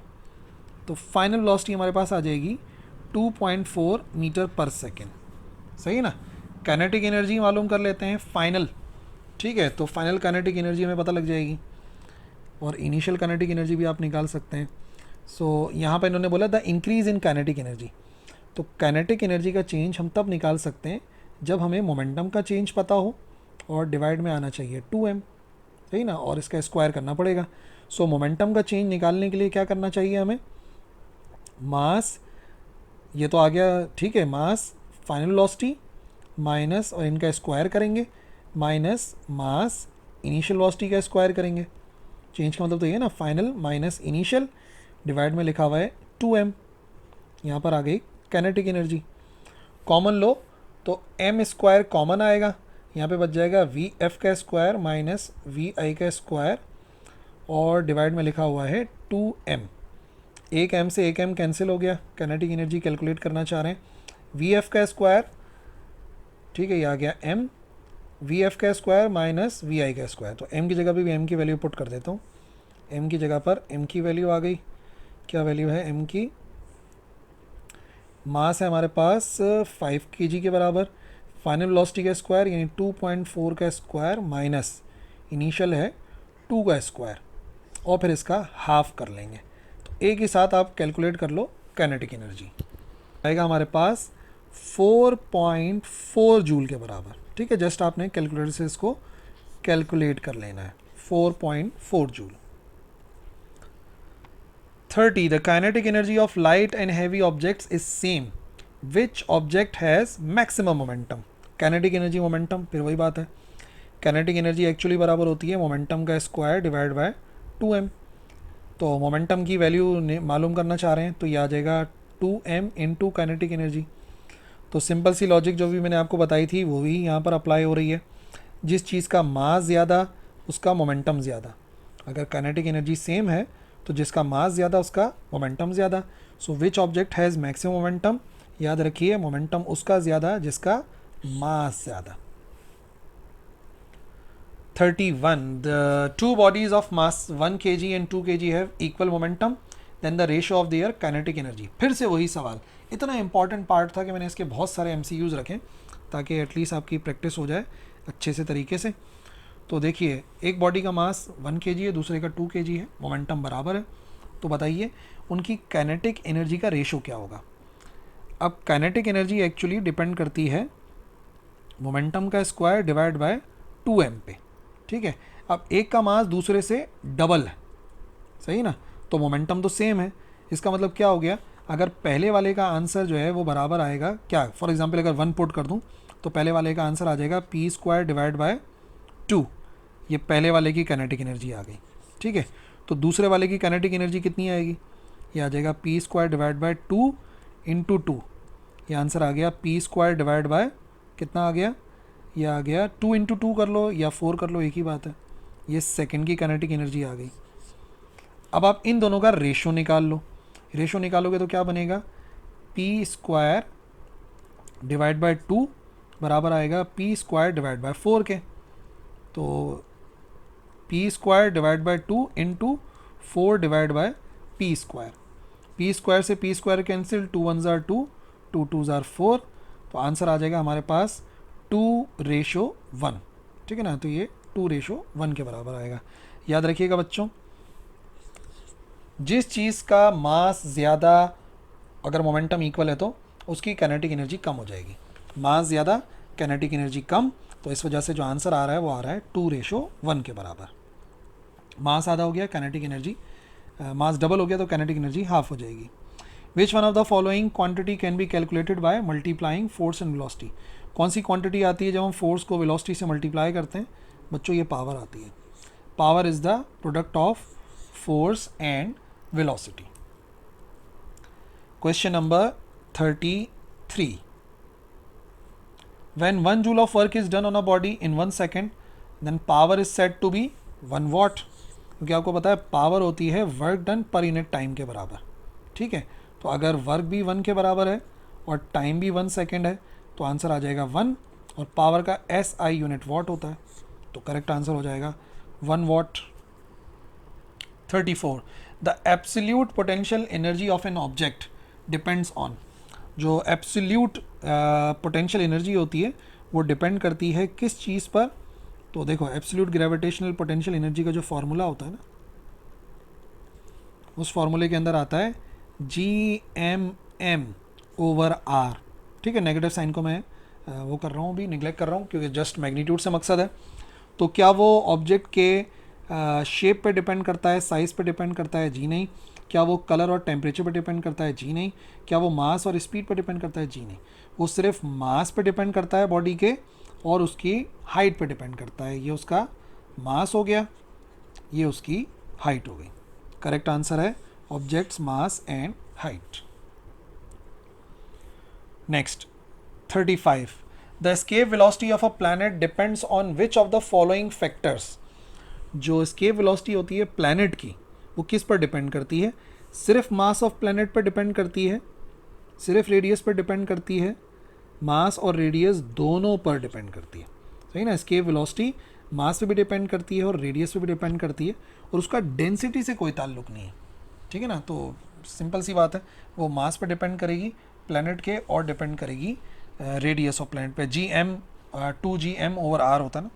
तो फाइनल वेलोसिटी हमारे पास आ जाएगी 2.4 मीटर पर सेकेंड। सही है ना। काइनेटिक एनर्जी मालूम कर लेते हैं फाइनल, ठीक है, तो फाइनल काइनेटिक एनर्जी हमें पता लग जाएगी, और इनिशियल काइनेटिक एनर्जी भी आप निकाल सकते हैं। सो यहाँ पर इन्होंने बोला the increase in kinetic energy, तो काइनेटिक एनर्जी का चेंज हम तब निकाल सकते हैं जब हमें मोमेंटम का चेंज पता हो, और डिवाइड में आना चाहिए 2m, सही ना, और इसका स्क्वायर करना पड़ेगा। सो मोमेंटम का चेंज निकालने के लिए क्या करना चाहिए हमें? मास, ये तो आ गया, ठीक है, मास फाइनल वेलोसिटी माइनस, और इनका स्क्वायर करेंगे, माइनस मास इनिशियल वेलोसिटी का स्क्वायर करेंगे। चेंज का मतलब तो ये ना, फाइनल माइनस इनिशियल, डिवाइड में लिखा हुआ है 2m। यहाँ पर आ गई काइनेटिक एनर्जी। कॉमन लो तो m स्क्वायर कॉमन आएगा, यहाँ पे बच जाएगा वी एफ का स्क्वायर माइनस वी आई का स्क्वायर, और डिवाइड में लिखा हुआ है 2m। एक m से एक m कैंसिल हो गया। काइनेटिक एनर्जी कैलकुलेट करना चाह रहे हैं, वी एफ का स्क्वायर ठीक है, ये आ गया m वी एफ का स्क्वायर माइनस वी आई का स्क्वायर। तो m की जगह पे भी m की वैल्यू पुट कर देता हूँ। m की जगह पर m की वैल्यू आ गई। क्या वैल्यू है m की? मास है हमारे पास 5 kg के बराबर। फाइनल वेलोसिटी का स्क्वायर यानी 2.4 का स्क्वायर माइनस इनिशियल है 2 का स्क्वायर, और फिर इसका हाफ कर लेंगे। तो एक ही साथ आप कैलकुलेट कर लो काइनेटिक एनर्जी। आएगा हमारे पास 4.4 जूल के बराबर। ठीक है, जस्ट आपने कैलकुलेटर से इसको कैलकुलेट कर लेना है, 4.4 joule. 30. The kinetic energy of light and heavy objects is same. Which object has maximum momentum? Kinetic energy momentum, फिर वही बात है, kinetic energy एक्चुअली बराबर होती है मोमेंटम का स्क्वायर डिवाइड बाय 2m। तो मोमेंटम की वैल्यू मालूम करना चाह रहे हैं तो ये आ जाएगा 2m इंटू काइनेटिक एनर्जी। तो सिंपल सी लॉजिक जो भी मैंने आपको बताई थी वो भी यहाँ पर अप्लाई हो रही है। जिस चीज़ का मास ज़्यादा उसका मोमेंटम ज़्यादा। अगर काइनेटिक एनर्जी सेम है तो जिसका मास ज़्यादा उसका मोमेंटम ज़्यादा। So which object has maximum momentum? याद रखिए मोमेंटम उसका ज़्यादा जिसका मास ज़्यादा। 31. The two bodies of mass 1 kg and 2 kg have equal momentum, then the ratio of their kinetic energy. फिर से वही सवाल, इतना इंपॉर्टेंट पार्ट था कि मैंने इसके बहुत सारे MCQs रखे ताकि एटलीस्ट आपकी प्रैक्टिस हो जाए अच्छे से तरीके से। तो देखिए, एक बॉडी का मास 1 kg है, दूसरे का 2 kg है, मोमेंटम बराबर है। तो बताइए उनकी काइनेटिक एनर्जी का रेशो क्या होगा? अब काइनेटिक एनर्जी एक्चुअली डिपेंड करती है मोमेंटम का स्क्वायर डिवाइड बाय 2m पे। ठीक है, अब एक का मास दूसरे से डबल है, सही ना? तो मोमेंटम तो सेम है। इसका मतलब क्या हो गया? अगर पहले वाले का आंसर जो है वो बराबर आएगा क्या? फॉर एग्जांपल अगर 1 पुट कर दूं तो पहले वाले का आंसर आ जाएगा p स्क्वायर डिवाइड बाय 2। ये पहले वाले की काइनेटिक एनर्जी आ गई। ठीक है, तो दूसरे वाले की काइनेटिक एनर्जी कितनी आएगी? ये आ जाएगा p square divide by 2 into 2। ये आंसर आ गया p स्क्वायर डिवाइड बाय कितना आ गया? ये आ गया 2 इंटू 2 कर लो या 4 कर लो, एक ही बात है। ये सेकंड की काइनेटिक एनर्जी आ गई। अब आप इन दोनों का रेशो निकाल लो। रेशो निकालोगे तो क्या बनेगा? p स्क्वायर डिवाइड बाय 2 बराबर आएगा p स्क्वायर डिवाइड बाय 4 के। तो p square divide by 2 into 4 divide by p square. p square से p स्क्वायर कैंसिल, 2 1 ज़ार 2, 2 2 ज़ार 4। तो आंसर आ जाएगा हमारे पास 2:1। ठीक है ना? तो ये 2:1 के बराबर आएगा। याद रखिएगा बच्चों, जिस चीज़ का मास ज़्यादा अगर मोमेंटम इक्वल है तो उसकी काइनेटिक एनर्जी कम हो जाएगी। मास ज़्यादा काइनेटिक एनर्जी कम, तो इस वजह से जो आंसर आ रहा है वो आ रहा है 2:1 के बराबर। मास आधा हो गया, काइनेटिक एनर्जी मास डबल हो गया तो काइनेटिक एनर्जी हाफ हो जाएगी। विच one of the following quantity can be calculated by multiplying force and velocity? कौन सी क्वांटिटी आती है जब हम फोर्स को वेलोसिटी से मल्टीप्लाई करते हैं? बच्चों ये पावर आती है। Power is the product of force and velocity. Question number 33. When 1 joule of work is done on a body in 1 second, then power is said to be 1 watt. क्योंकि आपको पता है पावर होती है वर्क डन पर unit time के बराबर। ठीक है, तो अगर वर्क भी 1 के बराबर है और टाइम भी 1 सेकेंड है तो आंसर आ जाएगा 1, और पावर का SI यूनिट वॉट होता है, तो करेक्ट आंसर हो जाएगा 1 what. 34. The absolute potential energy of an object depends on. जो एब्सोल्यूट पोटेंशियल एनर्जी होती है वो डिपेंड करती है किस चीज़ पर? तो देखो, एब्सोल्यूट ग्रेविटेशनल पोटेंशियल एनर्जी का जो फॉर्मूला होता है ना, उस फॉर्मूले के अंदर आता है Gmm/r। ठीक है, नेगेटिव साइन को मैं वो कर रहा हूँ, अभी निगलेक्ट कर रहा हूँ क्योंकि जस्ट मैग्नीट्यूड से मकसद है। तो क्या वो ऑब्जेक्ट के शेप पे डिपेंड करता है, साइज़ पे डिपेंड करता है? जी नहीं। क्या वो कलर और टेम्परेचर पे डिपेंड करता है? जी नहीं। क्या वो मास और स्पीड पे डिपेंड करता है? जी नहीं। वो सिर्फ मास पे डिपेंड करता है बॉडी के, और उसकी हाइट पे डिपेंड करता है। ये उसका मास हो गया, ये उसकी हाइट हो गई। करेक्ट आंसर है objects mass and height. Next 35. The escape velocity of a planet depends on which of the following factors? जो एस्केप वेलोसिटी होती है प्लैनेट की वो किस पर डिपेंड करती है? सिर्फ मास ऑफ प्लैनेट पर डिपेंड करती है, सिर्फ रेडियस पर डिपेंड करती है, मास और रेडियस दोनों पर डिपेंड करती है, सही ना। एस्केप वेलोसिटी मास पे भी डिपेंड करती है और रेडियस पे भी डिपेंड करती है, और उसका डेंसिटी से कोई ताल्लुक नहीं है, ठीक है ना। तो सिंपल सी बात है, वो मास पे डिपेंड करेगी प्लैनेट के, और डिपेंड करेगी रेडियस ऑफ प्लैनेट पे। Gm/r होता है ना।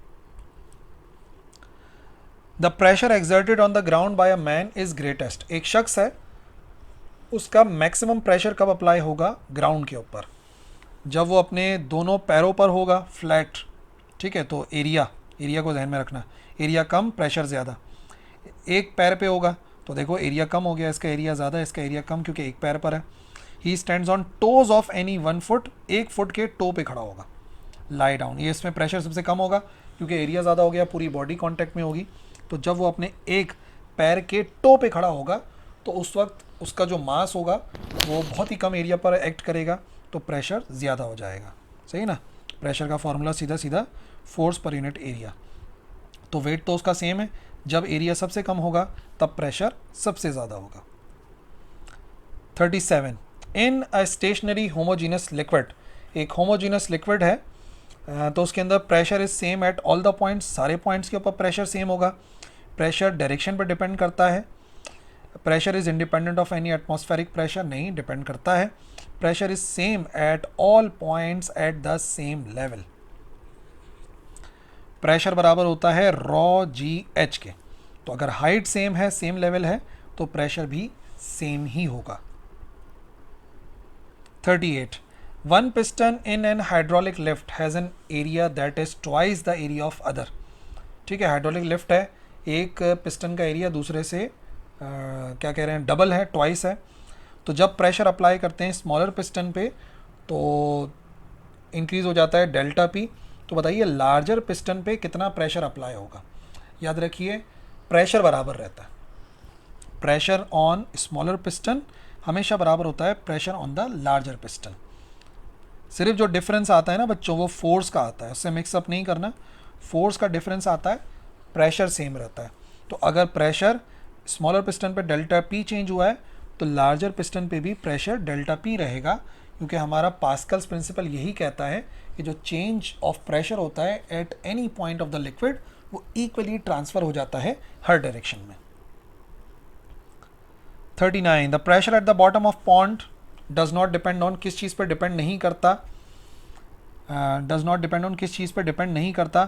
The pressure exerted on the ground by a man is greatest. एक शख्स है, उसका मैक्सिमम प्रेशर कब अप्लाई होगा ग्राउंड के ऊपर? जब वो अपने दोनों पैरों पर होगा फ्लैट, ठीक है। तो एरिया को ध्यान में रखना, एरिया कम प्रेशर ज़्यादा। एक पैर पे होगा तो देखो एरिया कम हो गया, इसका एरिया ज़्यादा, इसका एरिया कम, क्योंकि एक पैर पर है। He stands on toes of any 1 foot, 1 foot के टो पे खड़ा होगा। लाई डाउन, ये इसमें प्रेशर सबसे कम होगा क्योंकि एरिया ज़्यादा हो गया, पूरी बॉडी कांटेक्ट में होगी। तो जब वो अपने एक पैर के टो पे खड़ा होगा तो उस वक्त उसका जो मास होगा वो बहुत ही कम एरिया पर एक्ट करेगा, तो प्रेशर ज़्यादा हो जाएगा, सही ना। प्रेशर का फॉर्मूला सीधा सीधा फोर्स पर यूनिट एरिया। तो वेट तो उसका सेम है, जब एरिया सबसे कम होगा तब प्रेशर सबसे ज़्यादा होगा। 37 इन अ स्टेशनरी होमोजीनस लिक्विड, एक होमोजीनस लिक्विड है, तो उसके अंदर pressure is same at all the points, सारे पॉइंट्स के ऊपर प्रेशर सेम होगा। प्रेशर डायरेक्शन पर डिपेंड करता है। Pressure is independent of any atmospheric pressure, नहीं डिपेंड करता है। Pressure is same at all points at the same level. Pressure बराबर होता है रॉ जी एच के। तो अगर हाइट सेम है, सेम लेवल है, तो प्रेशर भी सेम ही होगा। 38 one piston in an hydraulic lift has an area that is twice the area of other. ठीक है, हाइड्रोलिक लिफ्ट है, एक पिस्टन का एरिया दूसरे से क्या कह रहे हैं, डबल है, ट्वाइस है। तो जब प्रेशर अप्लाई करते हैं स्मॉलर पिस्टन पे तो इंक्रीज़ हो जाता है डेल्टा पी। तो बताइए लार्जर पिस्टन पे कितना प्रेशर अप्लाई होगा? याद रखिए प्रेशर बराबर रहता है, प्रेशर ऑन स्मॉलर पिस्टन हमेशा बराबर होता है pressure on the larger piston. सिर्फ जो डिफरेंस आता है ना बच्चों, वो फोर्स का आता है, उससे मिक्सअप नहीं करना। फोर्स का डिफरेंस आता है, प्रेशर सेम रहता है। तो अगर प्रेशर स्मॉलर पिस्टन पे डेल्टा पी चेंज हुआ है तो लार्जर पिस्टन पे भी प्रेशर डेल्टा पी रहेगा, क्योंकि हमारा पास्कल्स प्रिंसिपल यही कहता है कि जो चेंज ऑफ प्रेशर होता है at any point of the liquid वो इक्वली ट्रांसफ़र हो जाता है हर डायरेक्शन में। 39 the pressure at the bottom of pond does not depend on, किस चीज़ पर डिपेंड नहीं करता, डज नॉट डिपेंड ऑन, किस चीज़ पर डिपेंड नहीं करता,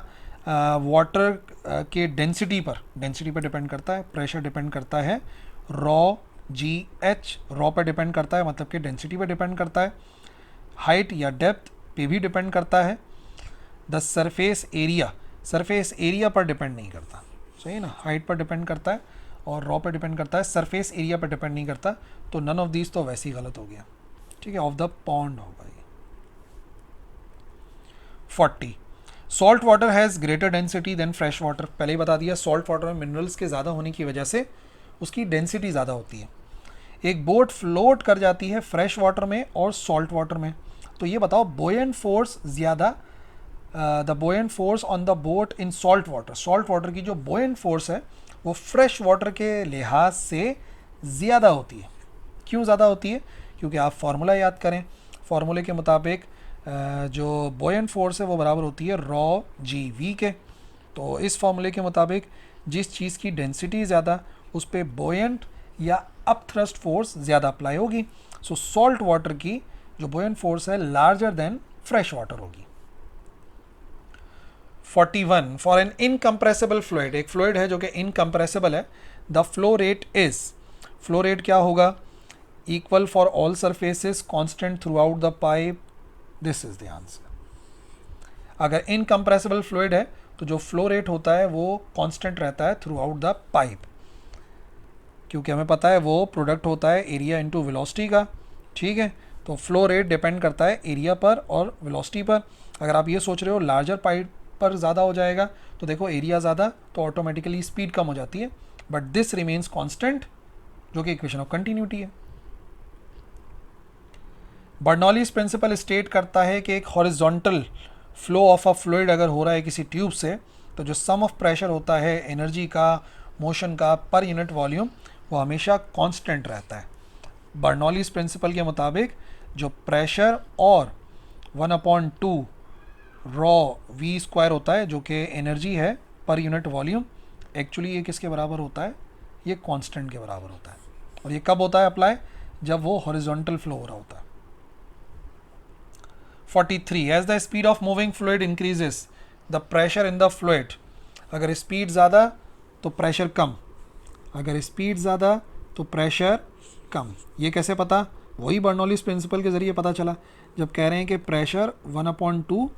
वाटर के डेंसिटी पर डिपेंड करता है। प्रेशर डिपेंड करता है रॉ जी एच, रॉ पर डिपेंड करता है, मतलब कि डेंसिटी पर डिपेंड करता है। हाइट या डेप्थ पे भी डिपेंड करता है। द सरफेस एरिया पर डिपेंड नहीं करता, सही ना। हाइट पर डिपेंड करता है और रॉ पर डिपेंड करता है, सरफेस एरिया पर डिपेंड नहीं करता। तो नन ऑफ दीज तो वैसे ही गलत हो गया, ठीक है, ऑफ द पॉन्ड होगा ये। 40 salt water has greater density than fresh water, पहले ही बता दिया, सॉल्ट वाटर में मिनरल्स के ज़्यादा होने की वजह से उसकी डेंसिटी ज़्यादा होती है। एक बोट फ्लोट कर जाती है फ्रेश वाटर में और सॉल्ट वाटर में, तो ये बताओ बोयेंट फोर्स ज़्यादा, the buoyant force on the boat in salt water की जो बोयेंट फोर्स है वो फ्रेश वाटर के लिहाज से ज़्यादा होती है। क्यों ज़्यादा होती है? क्योंकि आप फार्मूला याद करें, फार्मूले के मुताबिक जो बोयेंट फोर्स है वो बराबर होती है रॉ जी वी के। तो इस फार्मूले के मुताबिक जिस चीज़ की डेंसिटी ज़्यादा उस पर बोयेंट या अप थ्रस्ट फोर्स ज़्यादा अप्लाई होगी। सो सॉल्ट वाटर की जो बोयेंट फोर्स है लार्जर देन फ्रेश वाटर होगी। 41 फॉर एन इनकम्प्रेसिबल फ्लूइड, एक फ्लूइड है जो कि इनकम्प्रेसिबल है, द फ्लो रेट क्या होगा? Equal for all surfaces, constant through out the pipe, this is the answer. अगर इनकम्प्रेसिबल फ्लूइड है तो जो फ्लो रेट होता है वो कांस्टेंट रहता है थ्रू आउट द पाइप, क्योंकि हमें पता है वो प्रोडक्ट होता है एरिया इंटू वेलोसिटी का, ठीक है। तो फ्लो रेट डिपेंड करता है एरिया पर और वेलोसिटी पर। अगर आप ये सोच रहे हो लार्जर पाइप पर ज़्यादा हो जाएगा तो देखो एरिया ज़्यादा तो ऑटोमेटिकली स्पीड कम हो जाती है, बट दिस रिमेन्स कांस्टेंट, जो कि इक्वेशन ऑफ कंटिन्यूटी है। बर्नौलीज प्रिंसिपल स्टेट करता है कि एक horizontal flow of a fluid अगर हो रहा है किसी ट्यूब से तो जो सम ऑफ प्रेशर होता है एनर्जी का, मोशन का पर यूनिट वॉल्यूम, वो हमेशा कांस्टेंट रहता है। बर्नौलीज प्रिंसिपल के मुताबिक जो प्रेशर और 1/2 रॉ वी स्क्वायर होता है, जो कि एनर्जी है पर यूनिट वॉल्यूम। एक्चुअली ये किसके बराबर होता है? ये कांस्टेंट के बराबर होता है। और ये कब होता है अप्लाई? जब वो हॉरिजॉन्टल फ्लो हो रहा होता है। 43 as the speed of moving fluid increases the pressure in the fluid. अगर स्पीड ज़्यादा तो प्रेशर कम, अगर स्पीड ज़्यादा तो प्रेशर कम। ये कैसे पता? वही बर्नौलीज प्रिंसिपल के ज़रिए पता चला, जब कह रहे हैं कि प्रेशर 1/2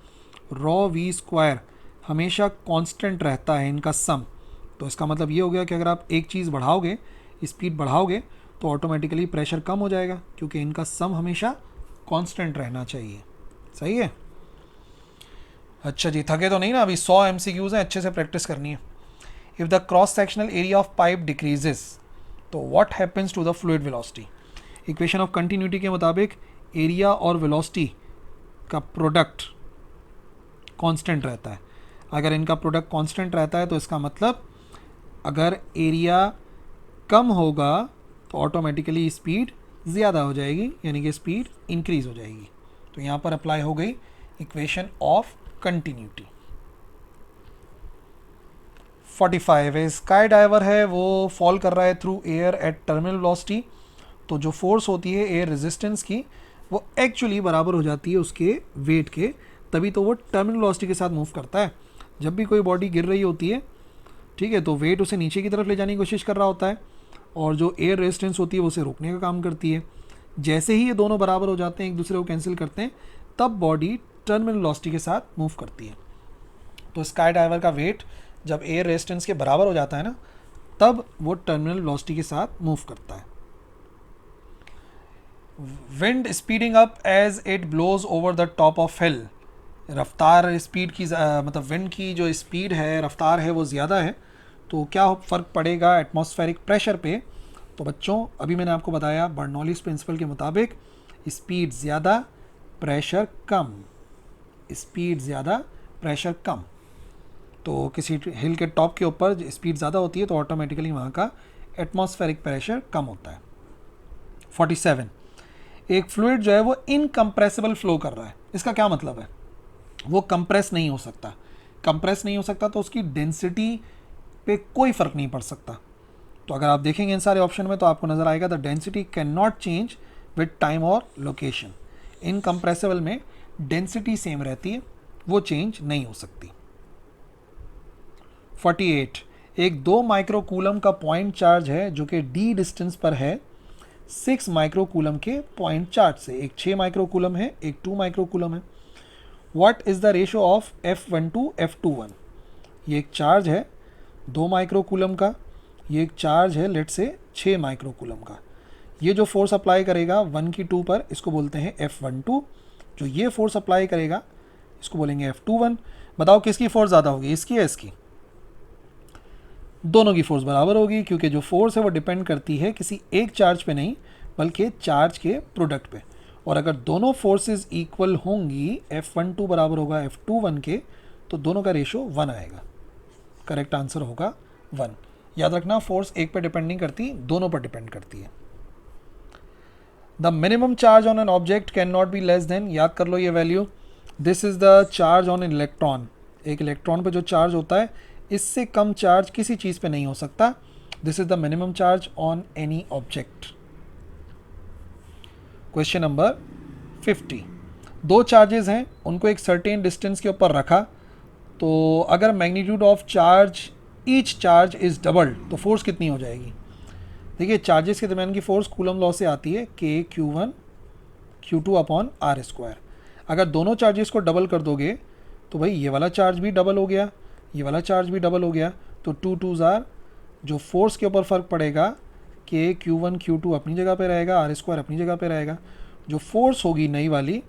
रॉ वी स्क्वायर हमेशा कांस्टेंट रहता है इनका सम। तो इसका मतलब ये हो गया कि अगर आप एक चीज़ बढ़ाओगे, स्पीड बढ़ाओगे, तो ऑटोमेटिकली प्रेशर कम हो जाएगा, क्योंकि इनका सम हमेशा कांस्टेंट रहना चाहिए। सही है? अच्छा जी, थके तो नहीं ना? अभी 100 MCQs हैं, अच्छे से प्रैक्टिस करनी है। If the cross sectional area of pipe decreases तो what happens to the fluid velocity. Equation of continuity के मुताबिक एरिया और वेलोसिटी का प्रोडक्ट कांस्टेंट रहता है। अगर इनका प्रोडक्ट कांस्टेंट रहता है तो इसका मतलब अगर एरिया कम होगा तो ऑटोमेटिकली स्पीड ज़्यादा हो जाएगी, यानी कि स्पीड इंक्रीज हो जाएगी। तो यहाँ पर अप्लाई हो गई इक्वेशन ऑफ कंटिन्यूटी। 45 है, स्काई डाइवर है, वो फॉल कर रहा है through air at terminal velocity. तो जो फोर्स होती है एयर रेजिस्टेंस की, वो एक्चुअली बराबर हो जाती है उसके वेट के, तभी तो वो टर्मिनल वेलोसिटी के साथ मूव करता है। जब भी कोई बॉडी गिर रही होती है, ठीक है, तो वेट उसे नीचे की तरफ ले जाने की कोशिश कर रहा होता है, और जो एयर रेजिस्टेंस होती है वो उसे रोकने का काम करती है। जैसे ही ये दोनों बराबर हो जाते हैं, एक दूसरे को कैंसिल करते हैं, तब बॉडी टर्मिनल वेलोसिटी के साथ मूव करती है। तो स्काई डाइवर का वेट जब एयर रेजिस्टेंस के बराबर हो जाता है ना, तब वो टर्मिनल वेलोसिटी के साथ मूव करता है। Wind speeding up as it blows over the top of hill. रफ्तार स्पीड की मतलब विंड की जो स्पीड है, रफ्तार है, वो ज़्यादा है, तो क्या फ़र्क पड़ेगा एटमॉस्फेरिक प्रेशर पे? तो बच्चों, अभी मैंने आपको बताया बर्नौलीज प्रिंसिपल के मुताबिक स्पीड ज़्यादा प्रेशर कम, स्पीड ज़्यादा प्रेशर कम। तो किसी हिल के टॉप के ऊपर स्पीड ज़्यादा होती है तो ऑटोमेटिकली वहाँ का एटमॉस्फेरिक प्रेशर कम होता है। 47 एक फ्लूइड जो है वो इनकम्प्रेसिबल फ्लो कर रहा है। इसका क्या मतलब है? वो कंप्रेस नहीं हो सकता। कंप्रेस नहीं हो सकता तो उसकी डेंसिटी पे कोई फ़र्क नहीं पड़ सकता। तो अगर आप देखेंगे इन सारे ऑप्शन में तो आपको नज़र आएगा the density can not change with time और लोकेशन। इनकम्प्रेसिबल में डेंसिटी सेम रहती है, वो चेंज नहीं हो सकती। 48 एक 2 माइक्रोकूलम का पॉइंट चार्ज है जो कि d डिस्टेंस पर है 6 माइक्रोकूलम के पॉइंट चार्ज से। एक 6 माइक्रोकूलम है, एक 2 माइक्रोकूलम है। What is the ratio of F1 to F21। ये एक चार्ज है 2 माइक्रोकूलम का, ये एक चार्ज है लेट से 6 माइक्रोकूलम का। ये जो फोर्स अप्लाई करेगा 1 की 2 पर, इसको बोलते हैं F12। जो ये फोर्स अप्लाई करेगा इसको बोलेंगे F21। बताओ किसकी फोर्स ज़्यादा होगी, इसकी या इसकी? दोनों की फोर्स बराबर होगी, क्योंकि जो फोर्स है वो डिपेंड करती है किसी एक चार्ज पे नहीं, बल्कि चार्ज के प्रोडक्ट पे। और अगर दोनों फोर्सेस इक्वल होंगी, F12 बराबर होगा F21 के, तो दोनों का रेशो 1 आएगा। करेक्ट आंसर होगा 1। याद रखना, फोर्स एक पे डिपेंड नहीं करती, दोनों पर डिपेंड करती है। The minimum charge on an object can not be less than, याद कर लो ये value, this is the charge on an electron. एक इलेक्ट्रॉन पे जो चार्ज होता है, इससे कम चार्ज किसी चीज़ पे नहीं हो सकता। This is the minimum charge on any object. Question number 50 दो चार्जेस हैं, उनको एक सर्टेन डिस्टेंस के ऊपर रखा, तो अगर magnitude of charge each charge is doubled तो फोर्स कितनी हो जाएगी? देखिए, चार्जेस के दरमियान की फोर्स कूलम लॉ से आती है KQ1 Q2 upon R square. अगर दोनों चार्जेस को डबल कर दोगे तो भाई ये वाला चार्ज भी डबल हो गया, ये वाला चार्ज भी डबल हो गया, तो 2 2s आर, जो फोर्स के ऊपर फ़र्क पड़ेगा KQ1 Q2 अपनी जगह पे रहेगा, R स्क्वायर अपनी जगह पे रहेगा। जो फोर्स होगी नई वाली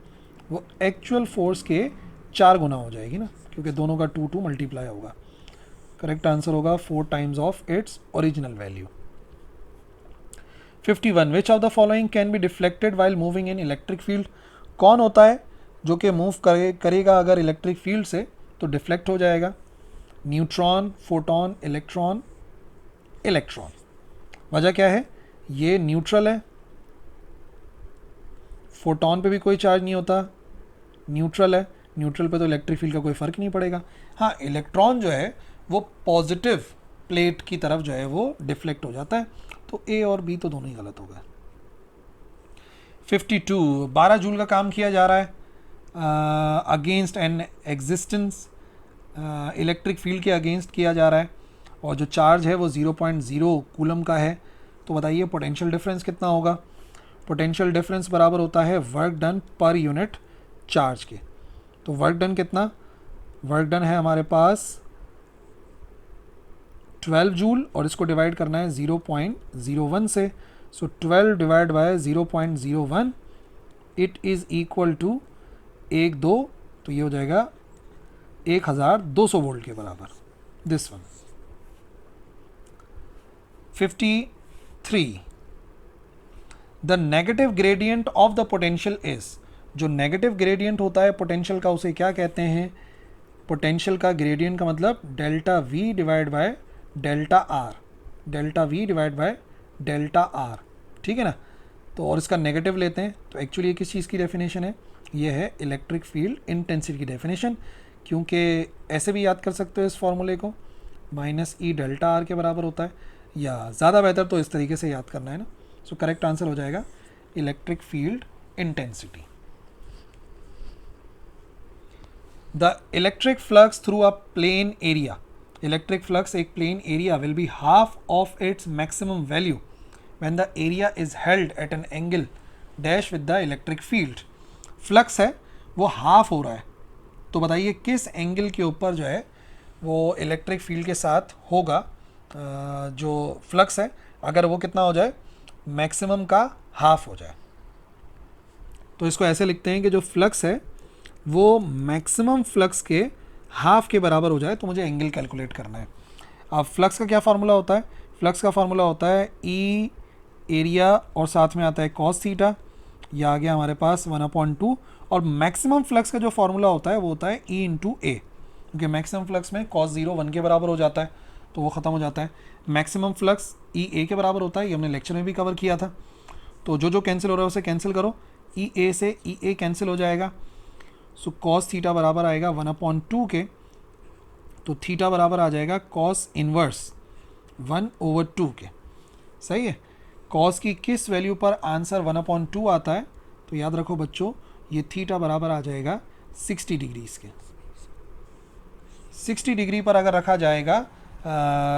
वो एक्चुअल फोर्स के 4 गुना हो जाएगी ना, क्योंकि दोनों का 2 2 मल्टीप्लाई होगा। करेक्ट आंसर होगा 4 times of its original value. 51 which of the following can be deflected while moving in electric field. कौन होता है जो कि मूव करेगा अगर इलेक्ट्रिक फील्ड से तो डिफ्लेक्ट हो जाएगा? Neutron, photon, electron, electron. वजह क्या है? ये न्यूट्रल है, फोटॉन पे भी कोई चार्ज नहीं होता, न्यूट्रल है, न्यूट्रल पे तो इलेक्ट्रिक फील्ड का कोई फ़र्क नहीं पड़ेगा। हाँ, इलेक्ट्रॉन जो है वो पॉजिटिव प्लेट की तरफ जो है वो डिफ्लेक्ट हो जाता है। तो ए और बी तो दोनों ही गलत हो गए। 52, 12 जूल का काम किया जा रहा है against an existence, electric field के अगेंस्ट किया जा रहा है, और जो चार्ज है वो 0.0 कूलम का है। तो बताइए पोटेंशियल डिफरेंस कितना होगा। पोटेंशियल डिफरेंस बराबर होता है work done per unit charge के। तो वर्क डन कितना, वर्क डन है हमारे पास 12 जूल, और इसको डिवाइड करना है 0.01 से। So 12 divide by 0.01 it is equal to 1-2, तो ये हो जाएगा 1200 वोल्ट के बराबर, this one. 53, the negative gradient of the potential is, जो नेगेटिव ग्रेडियंट होता है पोटेंशियल का उसे क्या कहते हैं। पोटेंशियल का ग्रेडियंट का मतलब delta we divide by delta R, delta we divide by delta R, ठीक है ना। तो और इसका नेगेटिव लेते हैं तो एक्चुअली ये किस चीज़ की डेफिनेशन है, ये है इलेक्ट्रिक फील्ड इंटेंसिटी की डेफिनेशन। क्योंकि ऐसे भी याद कर सकते हो इस फॉर्मूले को, माइनस ई डेल्टा आर के बराबर होता है, या ज़्यादा बेहतर तो इस तरीके से याद करना है ना। सो करेक्ट आंसर हो जाएगा electric field intensity. The electric flux through a plane area, electric flux एक plane area will be half of its maximum value when the area is held at an angle dash with the electric field. Flux है वो half हो रहा है, तो बताइए किस angle के ऊपर जो है वो इलेक्ट्रिक फील्ड के साथ होगा। जो फ्लक्स है अगर वो कितना हो जाए, मैक्सिमम का हाफ हो जाए। तो इसको ऐसे लिखते हैं कि जो फ्लक्स है वो मैक्सिमम फ्लक्स के हाफ के बराबर हो जाए, तो मुझे एंगल कैलकुलेट करना है। अब फ्लक्स का क्या फार्मूला होता है, फ्लक्स का फार्मूला होता है ई एरिया और साथ में आता है कॉस थीटा, ये आ गया हमारे पास 1/2। और मैक्सिमम फ्लक्स का जो फार्मूला होता है वो होता है ई इंटू ए, क्योंकि मैक्सिमम फ्लक्स में cos 0 1 के बराबर हो जाता है, तो वो ख़त्म हो जाता है। मैक्सिमम फ्लक्स ई ए के बराबर होता है, ये हमने लेक्चर में भी कवर किया था। तो जो जो कैंसिल हो रहा है उसे कैंसिल करो, ई ए से ई ए कैंसिल हो जाएगा। सो cos थीटा बराबर आएगा 1/2 के, तो थीटा बराबर आ जाएगा cos इनवर्स 1/2 के। सही है। cos की किस वैल्यू पर आंसर 1/2 आता है, तो याद रखो बच्चों ये थीटा बराबर आ जाएगा 60 डिग्रीज के। 60 डिग्री पर अगर रखा जाएगा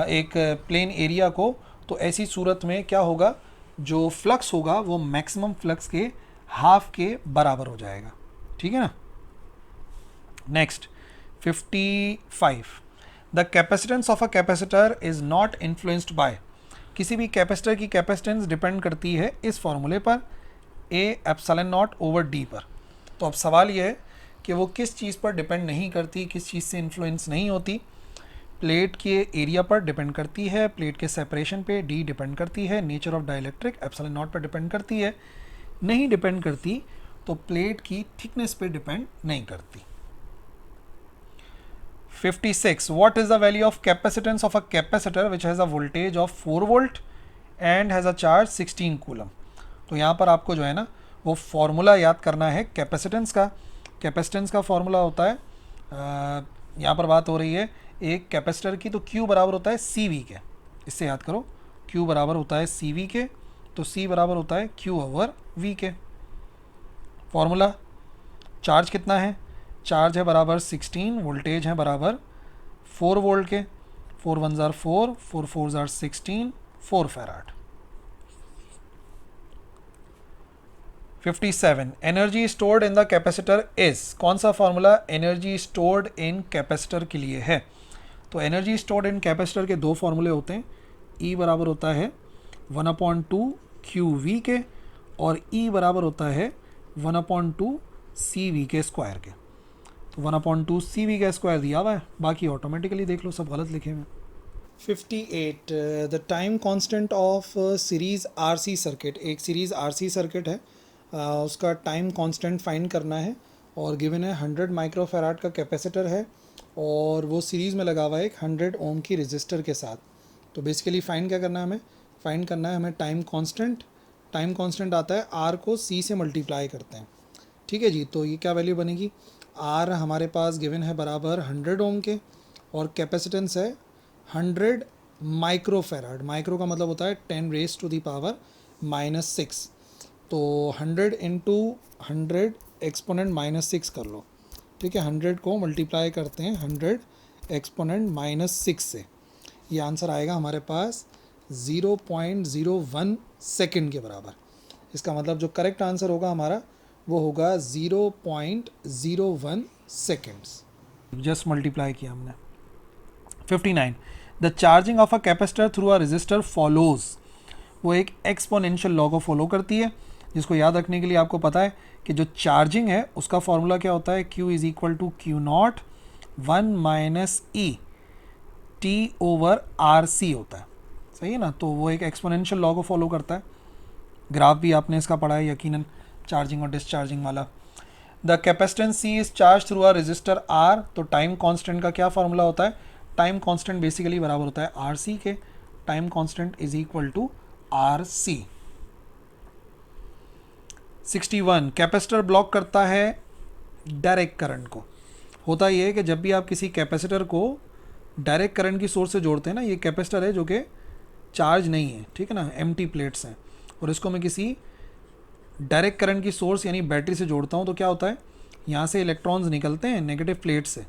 एक प्लेन एरिया को, तो ऐसी सूरत में क्या होगा, जो फ्लक्स होगा वो मैक्सिमम फ्लक्स के हाफ के बराबर हो जाएगा, ठीक है ना। Next 55, the capacitance of a capacitor is not influenced by, किसी भी कैपेसिटर की कैपेसिटेंस डिपेंड करती है इस फॉर्मूले पर, A epsilon not over D पर। तो अब सवाल ये है कि वो किस चीज़ पर डिपेंड नहीं करती, किस चीज़ से इन्फ्लुएंस नहीं होती। प्लेट के एरिया पर डिपेंड करती है, प्लेट के सेपरेशन पे डी डिपेंड करती है, nature of dielectric epsilon not पर डिपेंड करती है, नहीं डिपेंड करती तो प्लेट की थिकनेस पे डिपेंड नहीं करती। 56, what is the value of capacitance of a capacitor which has a voltage of 4 volt and has a charge 16 coulomb. तो यहाँ पर आपको जो है ना वो फॉर्मूला याद करना है कैपेसिटेंस का। कैपेसिटेंस का फॉर्मूला होता है, यहाँ पर बात हो रही है एक कैपेसिटर की, तो Q बराबर होता है CV के, इससे याद करो Q बराबर होता है CV के, तो C बराबर होता है Q/V के। फॉर्मूला, चार्ज कितना है, चार्ज है बराबर 16, वोल्टेज है बराबर 4 वोल्ट के, 4 1 jar 4, 4 4 jar 16, 4 farad. 57, energy stored in the capacitor is, कौन सा formula energy stored in capacitor के लिए है। तो एनर्जी स्टोर्ड इन कैपेसिटर के दो फॉर्मूले होते हैं, E बराबर होता है 1/2 QV के, और E बराबर होता है 1/2 CV के स्क्वायर के। तो 1/2 CV का स्क्वायर दिया हुआ है, बाकी ऑटोमेटिकली देख लो सब गलत लिखे हुए। 58, the time constant of series RC circuit, एक सीरीज़ RC सर्किट है, उसका टाइम कांस्टेंट फाइंड करना है, और गिवन है 100 माइक्रोफैराड का कैपेसिटर है, और वो सीरीज़ में लगा हुआ है एक 100 ओम की रजिस्टर के साथ। तो बेसिकली फाइंड क्या करना है हमें, फाइंड करना है हमें टाइम कांस्टेंट। टाइम कांस्टेंट आता है R को C से मल्टीप्लाई करते हैं, ठीक है जी। तो ये क्या वैल्यू बनेगी, आर हमारे पास गिवन है बराबर 100 ओम के और कैपेसिटेंस है 100 माइक्रोफेराड। माइक्रो का मतलब होता है 10 रेज टू दी पावर -6। तो 100 इंटू 100 एक्सपोनेंट -6 कर लो, ठीक है। 100 को मल्टीप्लाई करते हैं 100 एक्सपोनेंट -6 से, ये आंसर आएगा हमारे पास 0.01 सेकेंड के बराबर। इसका मतलब जो करेक्ट आंसर होगा हमारा वो होगा 0.01 सेकेंड्स। जस्ट मल्टीप्लाई किया हमने। 59, the charging of a capacitor through a resistor follows, वो एक एक्सपोनेंशियल लॉ को फॉलो करती है, जिसको याद रखने के लिए आपको पता है कि जो चार्जिंग है उसका फॉर्मूला क्या होता है, Q is equal to Q0 1 minus e t over R C होता है, सही है ना। तो वो एक एक्सपोनेंशियल लॉ को फॉलो करता है। ग्राफ भी आपने इसका पढ़ा है यकीनन, चार्जिंग और डिस्चार्जिंग वाला। The capacitance C is charge through a resistor R, तो टाइम कांस्टेंट का क्या फॉर्मूला होता है, टाइम कांस्टेंट बेसिकली बराबर होता है आर सी के, time constant is equal to R C. 61, capacitor block करता है डायरेक्ट करंट को। होता ये है कि जब भी आप किसी कैपेसिटर को डायरेक्ट करंट की सोर्स से जोड़ते हैं ना, ये कैपेसिटर है जो कि चार्ज नहीं है, ठीक है ना, एम्प्टी प्लेट्स हैं, और इसको मैं किसी डायरेक्ट करंट की सोर्स यानी बैटरी से जोड़ता हूँ, तो क्या होता है, यहाँ से इलेक्ट्रॉन्स निकलते हैं नेगेटिव प्लेट से,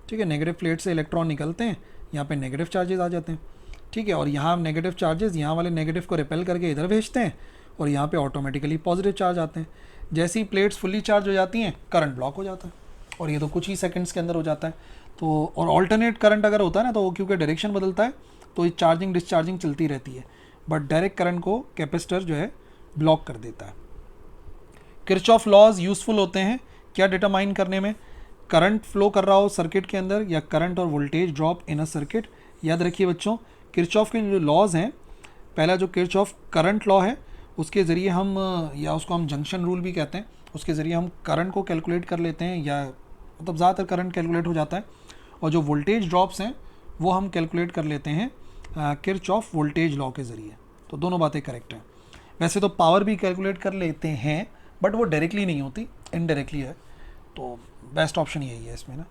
ठीक है, नेगेटिव प्लेट से इलेक्ट्रॉन निकलते हैं, यहाँ पे नेगेटिव चार्जेस आ जाते हैं, ठीक है, और यहाँ नेगेटिव चार्जेस यहाँ वाले नेगेटिव को रिपेल करके इधर भेजते हैं और यहाँ पे ऑटोमेटिकली पॉजिटिव चार्ज आते हैं। जैसे ही प्लेट्स फुल्ली चार्ज हो जाती हैं करंट ब्लॉक हो जाता है, और ये तो कुछ ही सेकंड्स के अंदर हो जाता है। तो और ऑल्टरनेट करंट अगर होता है ना, तो वो क्योंकि डायरेक्शन बदलता है तो ये चार्जिंग डिस्चार्जिंग चलती रहती है, बट डायरेक्ट करंट को कैपेसिटर जो है ब्लॉक कर देता है। किरचॉफ लॉज यूज़फुल होते हैं क्या डिटरमाइन करने में, करंट फ्लो कर रहा हो सर्किट के अंदर या करंट और voltage drop in a circuit. याद रखिए बच्चों, किरचॉफ के जो लॉज हैं, पहला जो किरचॉफ करंट लॉ है उसके ज़रिए हम, या उसको हम जंक्शन रूल भी कहते हैं, उसके ज़रिए हम करंट को कैलकुलेट कर लेते हैं, या मतलब ज़्यादातर करंट कैलकुलेट हो जाता है, और जो वोल्टेज ड्रॉप्स हैं वो हम कैलकुलेट कर लेते हैं किरचॉफ वोल्टेज लॉ के ज़रिए। तो दोनों बातें करेक्ट हैं। वैसे तो पावर भी कैलकुलेट कर लेते हैं, बट वो डायरेक्टली नहीं होती, इनडायरेक्टली है, तो बेस्ट ऑप्शन यही है इसमें ना।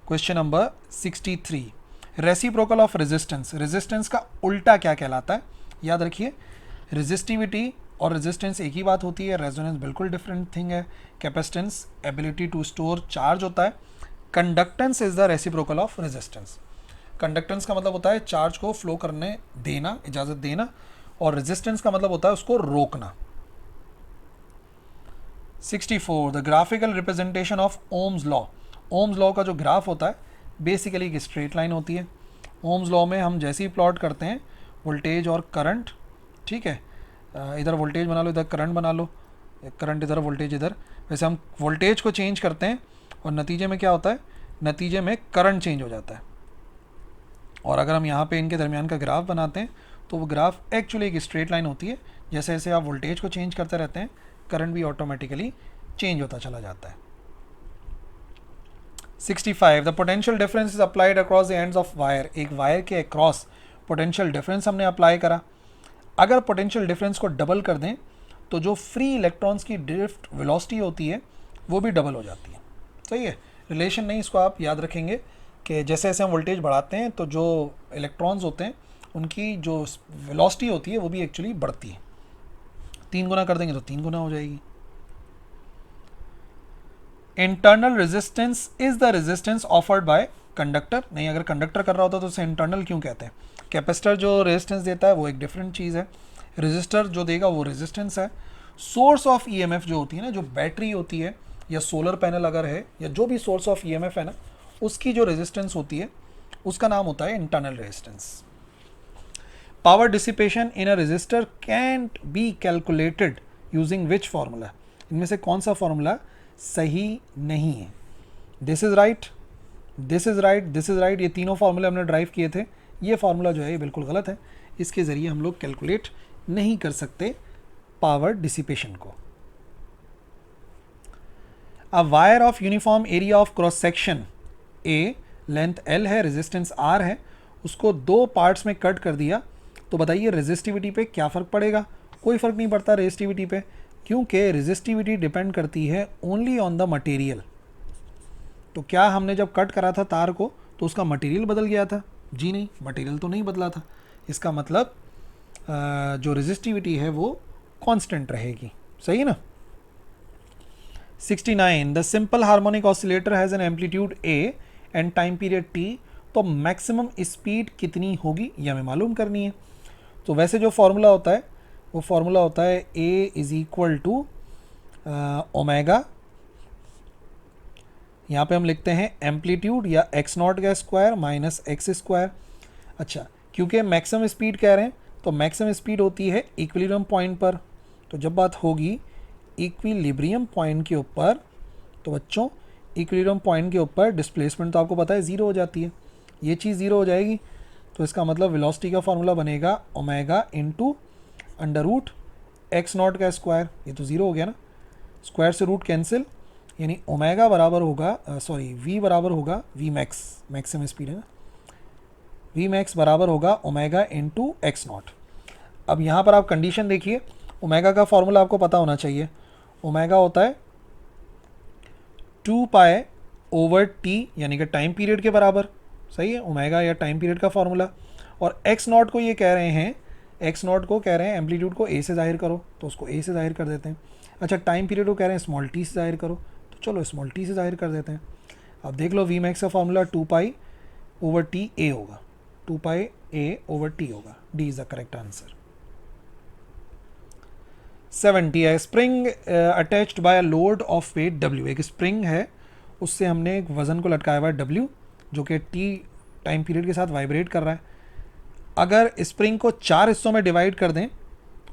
Question number 63, reciprocal of resistance. Resistance का उल्टा क्या कहलाता है, याद रखिए, रेजिस्टिविटी और रेजिस्टेंस एक ही बात होती है, रेजोनेंस बिल्कुल डिफरेंट थिंग है। Capacitance ability to store charge होता है, conductance is the reciprocal of resistance. Conductance का मतलब होता है चार्ज को फ्लो करने देना, इजाज़त देना, और रेजिस्टेंस का मतलब होता है उसको रोकना। 64, the graphical representation of Ohm's law. Ohm's law का जो ग्राफ होता है बेसिकली एक स्ट्रेट लाइन होती है। ओम्स लॉ में हम जैसे ही प्लॉट करते हैं वोल्टेज और करंट, ठीक है, इधर वोल्टेज बना लो, इधर करंट बना लो, करंट इधर वोल्टेज इधर, वैसे हम वोल्टेज को चेंज करते हैं और नतीजे में क्या होता है, नतीजे में करंट चेंज हो जाता है। और अगर हम यहाँ पे इनके दरमियान का ग्राफ बनाते हैं तो वो ग्राफ एक्चुअली एक स्ट्रेट लाइन होती है। जैसे जैसे आप वोल्टेज को चेंज करते रहते हैं करंट भी ऑटोमेटिकली चेंज होता चला जाता है। 65, the potential difference is applied across the ends of wire. एक वायर के अक्रॉस पोटेंशियल डिफरेंस हमने अप्लाई करा। अगर पोटेंशियल डिफरेंस को डबल कर दें तो जो फ्री इलेक्ट्रॉन्स की ड्रिफ्ट वेलोसिटी होती है वो भी डबल हो जाती है, सही है। रिलेशन नहीं, इसको आप याद रखेंगे कि जैसे जैसे हम वोल्टेज बढ़ाते हैं तो जो इलेक्ट्रॉन्स होते हैं उनकी जो वेलोसिटी होती है वो भी एक्चुअली बढ़ती है। 3 गुना कर देंगे तो 3 गुना हो जाएगी। Internal resistance is the resistance offered by conductor. नहीं, अगर कंडक्टर कर रहा होता तो उसे इंटरनल क्यों कहते हैं। कैपेसिटर जो रेजिस्टेंस देता है वो एक डिफरेंट चीज़ है, रेजिस्टर जो देगा वो रेजिस्टेंस है। सोर्स ऑफ ईएमएफ जो होती है ना, जो बैटरी होती है या सोलर पैनल अगर है या जो भी सोर्स ऑफ ईएमएफ है ना, उसकी जो रेजिस्टेंस होती है उसका नाम होता है internal resistance. Power dissipation in a resistor can't be calculated using which formula. इनमें से कौन सा फार्मूला सही नहीं है। This is right, this is right, this is right, ये तीनों फार्मूले हमने ड्राइव किए थे। ये फार्मूला जो है ये बिल्कुल गलत है, इसके ज़रिए हम लोग कैलकुलेट नहीं कर सकते पावर डिसिपेशन को। A wire of uniform area of cross section A, length L है, रेजिस्टेंस R है, उसको 2 पार्ट्स में कट कर दिया, तो बताइए रेजिस्टिविटी पे क्या फ़र्क पड़ेगा। कोई फ़र्क नहीं पड़ता रेजिस्टिविटी पे, क्योंकि रेजिस्टिविटी डिपेंड करती है ओनली ऑन द मटेरियल। तो क्या हमने जब कट करा था तार को तो उसका मटेरियल बदल गया था? जी नहीं, मटेरियल तो नहीं बदला था। इसका मतलब जो रेजिस्टिविटी है वो कांस्टेंट रहेगी। सही है ना। 69 the simple harmonic oscillator has an amplitude A and time period T. तो मैक्सिमम स्पीड कितनी होगी ये हमें मालूम करनी है। तो वैसे जो फॉर्मूला होता है वो फॉर्मूला होता है A is equal to omega, यहाँ पे हम लिखते हैं एम्पलीट्यूड या एक्स नॉट का स्क्वायर माइनस एक्स स्क्वायर। अच्छा, क्योंकि मैक्सिमम स्पीड कह रहे हैं तो मैक्सिमम स्पीड होती है इक्विलिब्रियम पॉइंट पर। तो जब बात होगी इक्विलिब्रियम पॉइंट के ऊपर तो बच्चों इक्विलिब्रियम पॉइंट के ऊपर डिस्प्लेसमेंट तो आपको पता है ज़ीरो हो जाती है। ये चीज़ ज़ीरो हो जाएगी तो इसका मतलब वेलोसिटी का फॉर्मूला बनेगा omega into under root x naught का स्क्वायर। ये तो ज़ीरो हो गया ना, स्क्वायर से रूट कैंसिल, यानी ओमेगा बराबर होगा वी बराबर होगा वी मैक्स, मैक्सिमम स्पीड है ना, वी मैक्स बराबर होगा ओमेगा इंटू एक्स नॉट। अब यहाँ पर आप कंडीशन देखिए, ओमेगा का फॉर्मूला आपको पता होना चाहिए। ओमेगा होता है 2 पाई ओवर टी यानी कि टाइम पीरियड के बराबर। सही है, ओमेगा या टाइम पीरियड का फॉर्मूला। और एक्स नॉट को ये कह रहे हैं, एक्स नॉट को कह रहे हैं एम्पलीट्यूड को ए से जाहिर करो, तो उसको ए से जाहिर कर देते हैं। अच्छा, टाइम पीरियड को कह रहे हैं स्मॉल टी से जाहिर करो, तो चलो स्मॉल टी से जाहिर कर देते हैं। अब देख लो वी मैक्स का formula 2 pi over T A होगा, 2 पाई ए ओवर टी होगा। D is the correct answer. 70 है spring attached by a load of weight W. एक स्प्रिंग है, उससे हमने एक वज़न को लटकाया हुआ है डब्ल्यू, जो कि टी टाइम पीरियड के साथ वाइब्रेट कर रहा है। अगर स्प्रिंग को 4 हिस्सों में डिवाइड कर दें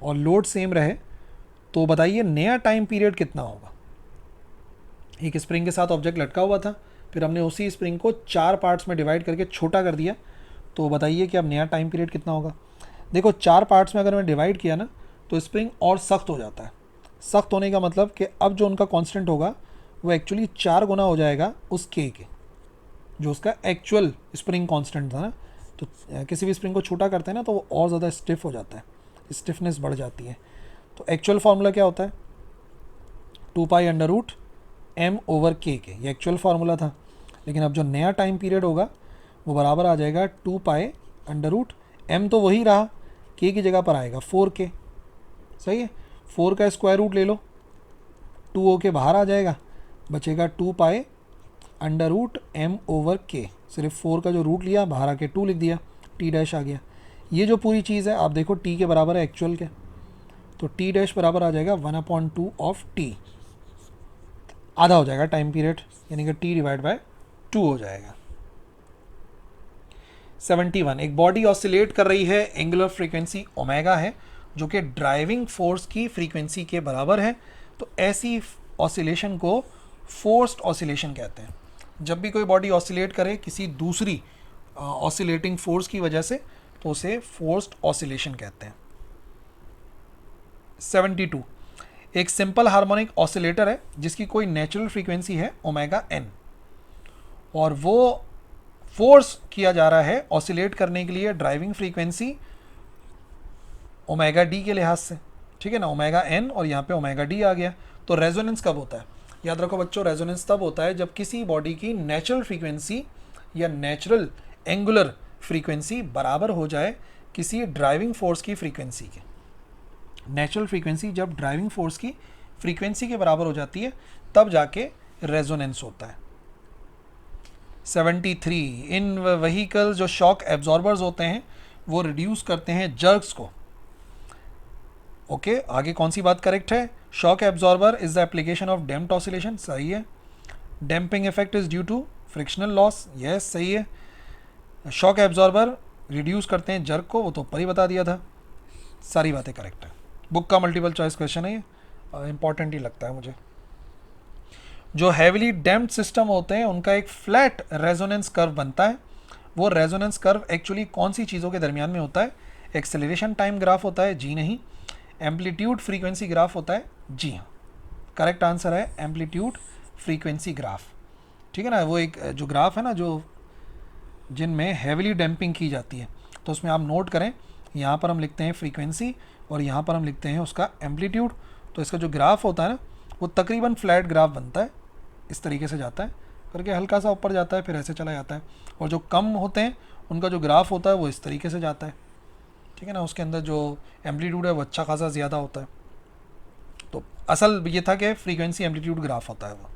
और लोड सेम रहे तो बताइए नया टाइम पीरियड कितना होगा। एक स्प्रिंग के साथ ऑब्जेक्ट लटका हुआ था, फिर हमने उसी स्प्रिंग को 4 पार्ट्स में डिवाइड करके छोटा कर दिया, तो बताइए कि अब नया टाइम पीरियड कितना होगा। देखो 4 पार्ट्स में अगर मैं डिवाइड किया ना तो स्प्रिंग और सख्त हो जाता है। सख्त होने का मतलब कि अब जो उनका कांस्टेंट होगा वो एक्चुअली 4 गुना हो जाएगा उस के जो उसका एक्चुअल स्प्रिंग कांस्टेंट था ना। तो किसी भी स्प्रिंग को छोटा करते हैं ना तो वो और ज़्यादा स्टिफ हो जाता है, स्टिफनेस बढ़ जाती है। तो एक्चुअल फार्मूला क्या होता है 2 pi under root M over K. ये एक्चुअल फार्मूला था, लेकिन अब जो नया टाइम पीरियड होगा वो बराबर आ जाएगा 2 पाई अंडर रूट एम, तो वही रहा, के की जगह पर आएगा 4K। सही है, 4 का स्क्वायर रूट ले लो, 2 हो के बाहर आ जाएगा, बचेगा 2 pi under root M over K. सिर्फ 4 का जो रूट लिया बाहर आके 2 लिख दिया, टी डैश आ गया। ये जो पूरी चीज़ है आप देखो टी के बराबर है एक्चुअल के, तो टी डैश बराबर आ जाएगा 1/2 ऑफ टी, आधा हो जाएगा टाइम पीरियड, यानी कि टी डिवाइड बाय 2 हो जाएगा। 71 एक बॉडी ऑसिलेट कर रही है, एंगुलर फ्रीक्वेंसी ओमेगा है जो कि ड्राइविंग फोर्स की फ्रीक्वेंसी के बराबर है। तो ऐसी ऑसिलेशन को फोर्स्ड ऑसिलेशन कहते हैं। जब भी कोई बॉडी ऑसिलेट करे किसी दूसरी ऑसिलेटिंग फोर्स की वजह से तो उसे फोर्स्ड ऑसिलेशन कहते हैं। 72 एक सिंपल हार्मोनिक ऑसिलेटर है जिसकी कोई नेचुरल फ्रीक्वेंसी है ओमेगा एन, और वो फोर्स किया जा रहा है ऑसिलेट करने के लिए ड्राइविंग फ्रीक्वेंसी ओमेगा डी के लिहाज से। ठीक है ना, ओमेगा एन और यहाँ पे ओमेगा डी आ गया। तो रेजोनेंस कब होता है? याद रखो बच्चों, रेजोनेंस तब होता है जब किसी बॉडी की नेचुरल फ्रीक्वेंसी या नेचुरल एंगुलर फ्रीक्वेंसी बराबर हो जाए किसी ड्राइविंग फोर्स की फ्रीक्वेंसी के। नेचुरल फ्रीक्वेंसी जब ड्राइविंग फोर्स की फ्रीक्वेंसी के बराबर हो जाती है तब जाके रेजोनेंस होता है। 73 इन व्हीकल जो शॉक एब्जॉर्बर्स होते हैं वो रिड्यूस करते हैं जर्क्स को। ओके, आगे कौन सी बात करेक्ट है? Shock absorber is the application of damped oscillation, सही है। Damping effect is due to frictional loss, yes सही है। शॉक एब्जॉर्बर रिड्यूस करते हैं जर्क को, वो तो ऊपर ही बता दिया था। सारी बातें करेक्ट है। बुक का मल्टीपल चॉइस क्वेश्चन है ये, इंपॉर्टेंट ही लगता है मुझे। जो हैविली डैम्प्ड सिस्टम होते हैं उनका एक फ्लैट रेजोनेंस कर्व बनता है। वो रेजोनेंस कर्व एक्चुअली कौन सी चीज़ों के दरमियान में होता है? एक्सेलरेशन टाइम ग्राफ होता है, जी नहीं। एम्पलीट्यूड फ्रीक्वेंसी ग्राफ होता है, जी हाँ। करेक्ट आंसर है एम्पलीट्यूड फ्रीक्वेंसी ग्राफ। ठीक है ना, वो एक जो ग्राफ है ना जो जिनमें हैविली डैम्पिंग की जाती है, तो उसमें आप नोट करें, यहाँ पर हम लिखते हैं फ्रीक्वेंसी और यहाँ पर हम लिखते हैं उसका एम्पलीट्यूड। तो इसका जो ग्राफ होता है ना वो तकरीबन फ्लैट ग्राफ बनता है, इस तरीके से जाता है करके, हल्का सा ऊपर जाता है फिर ऐसे चला जाता है। और जो कम होते हैं उनका जो ग्राफ होता है वो इस तरीके से जाता है, ठीक है ना, उसके अंदर जो एम्पलीट्यूड है वो अच्छा खासा ज़्यादा होता है। तो असल ये था कि फ्रीक्वेंसी एम्पलीट्यूड ग्राफ होता है वो।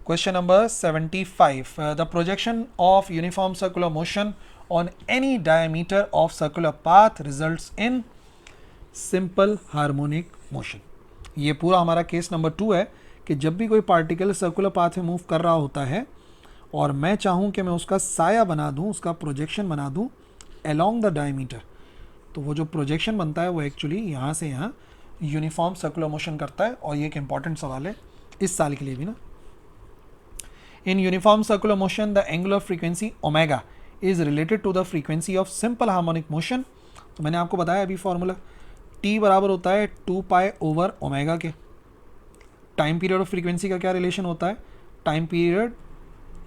Question number 75, the projection of uniform circular motion on any diameter of circular path results in simple harmonic motion. ये पूरा हमारा केस नंबर 2 है कि जब भी कोई पार्टिकल सर्कुलर पाथ में मूव कर रहा होता है और मैं चाहूँ कि मैं उसका साया बना दूँ, उसका प्रोजेक्शन बना दूँ अलोंग द डायमीटर, तो वो जो प्रोजेक्शन बनता है वो एक्चुअली यहाँ से यहाँ यूनिफॉर्म सर्कुलर मोशन करता है। और ये एक इंपॉर्टेंट सवाल है इस साल के लिए भी ना। In uniform circular motion the angular frequency omega is related to the frequency of simple harmonic motion. तो मैंने आपको बताया अभी फॉर्मूला, टी बराबर होता है 2 पाई ओवर ओमेगा के। टाइम पीरियड ऑफ फ्रीक्वेंसी का क्या रिलेशन होता है, टाइम पीरियड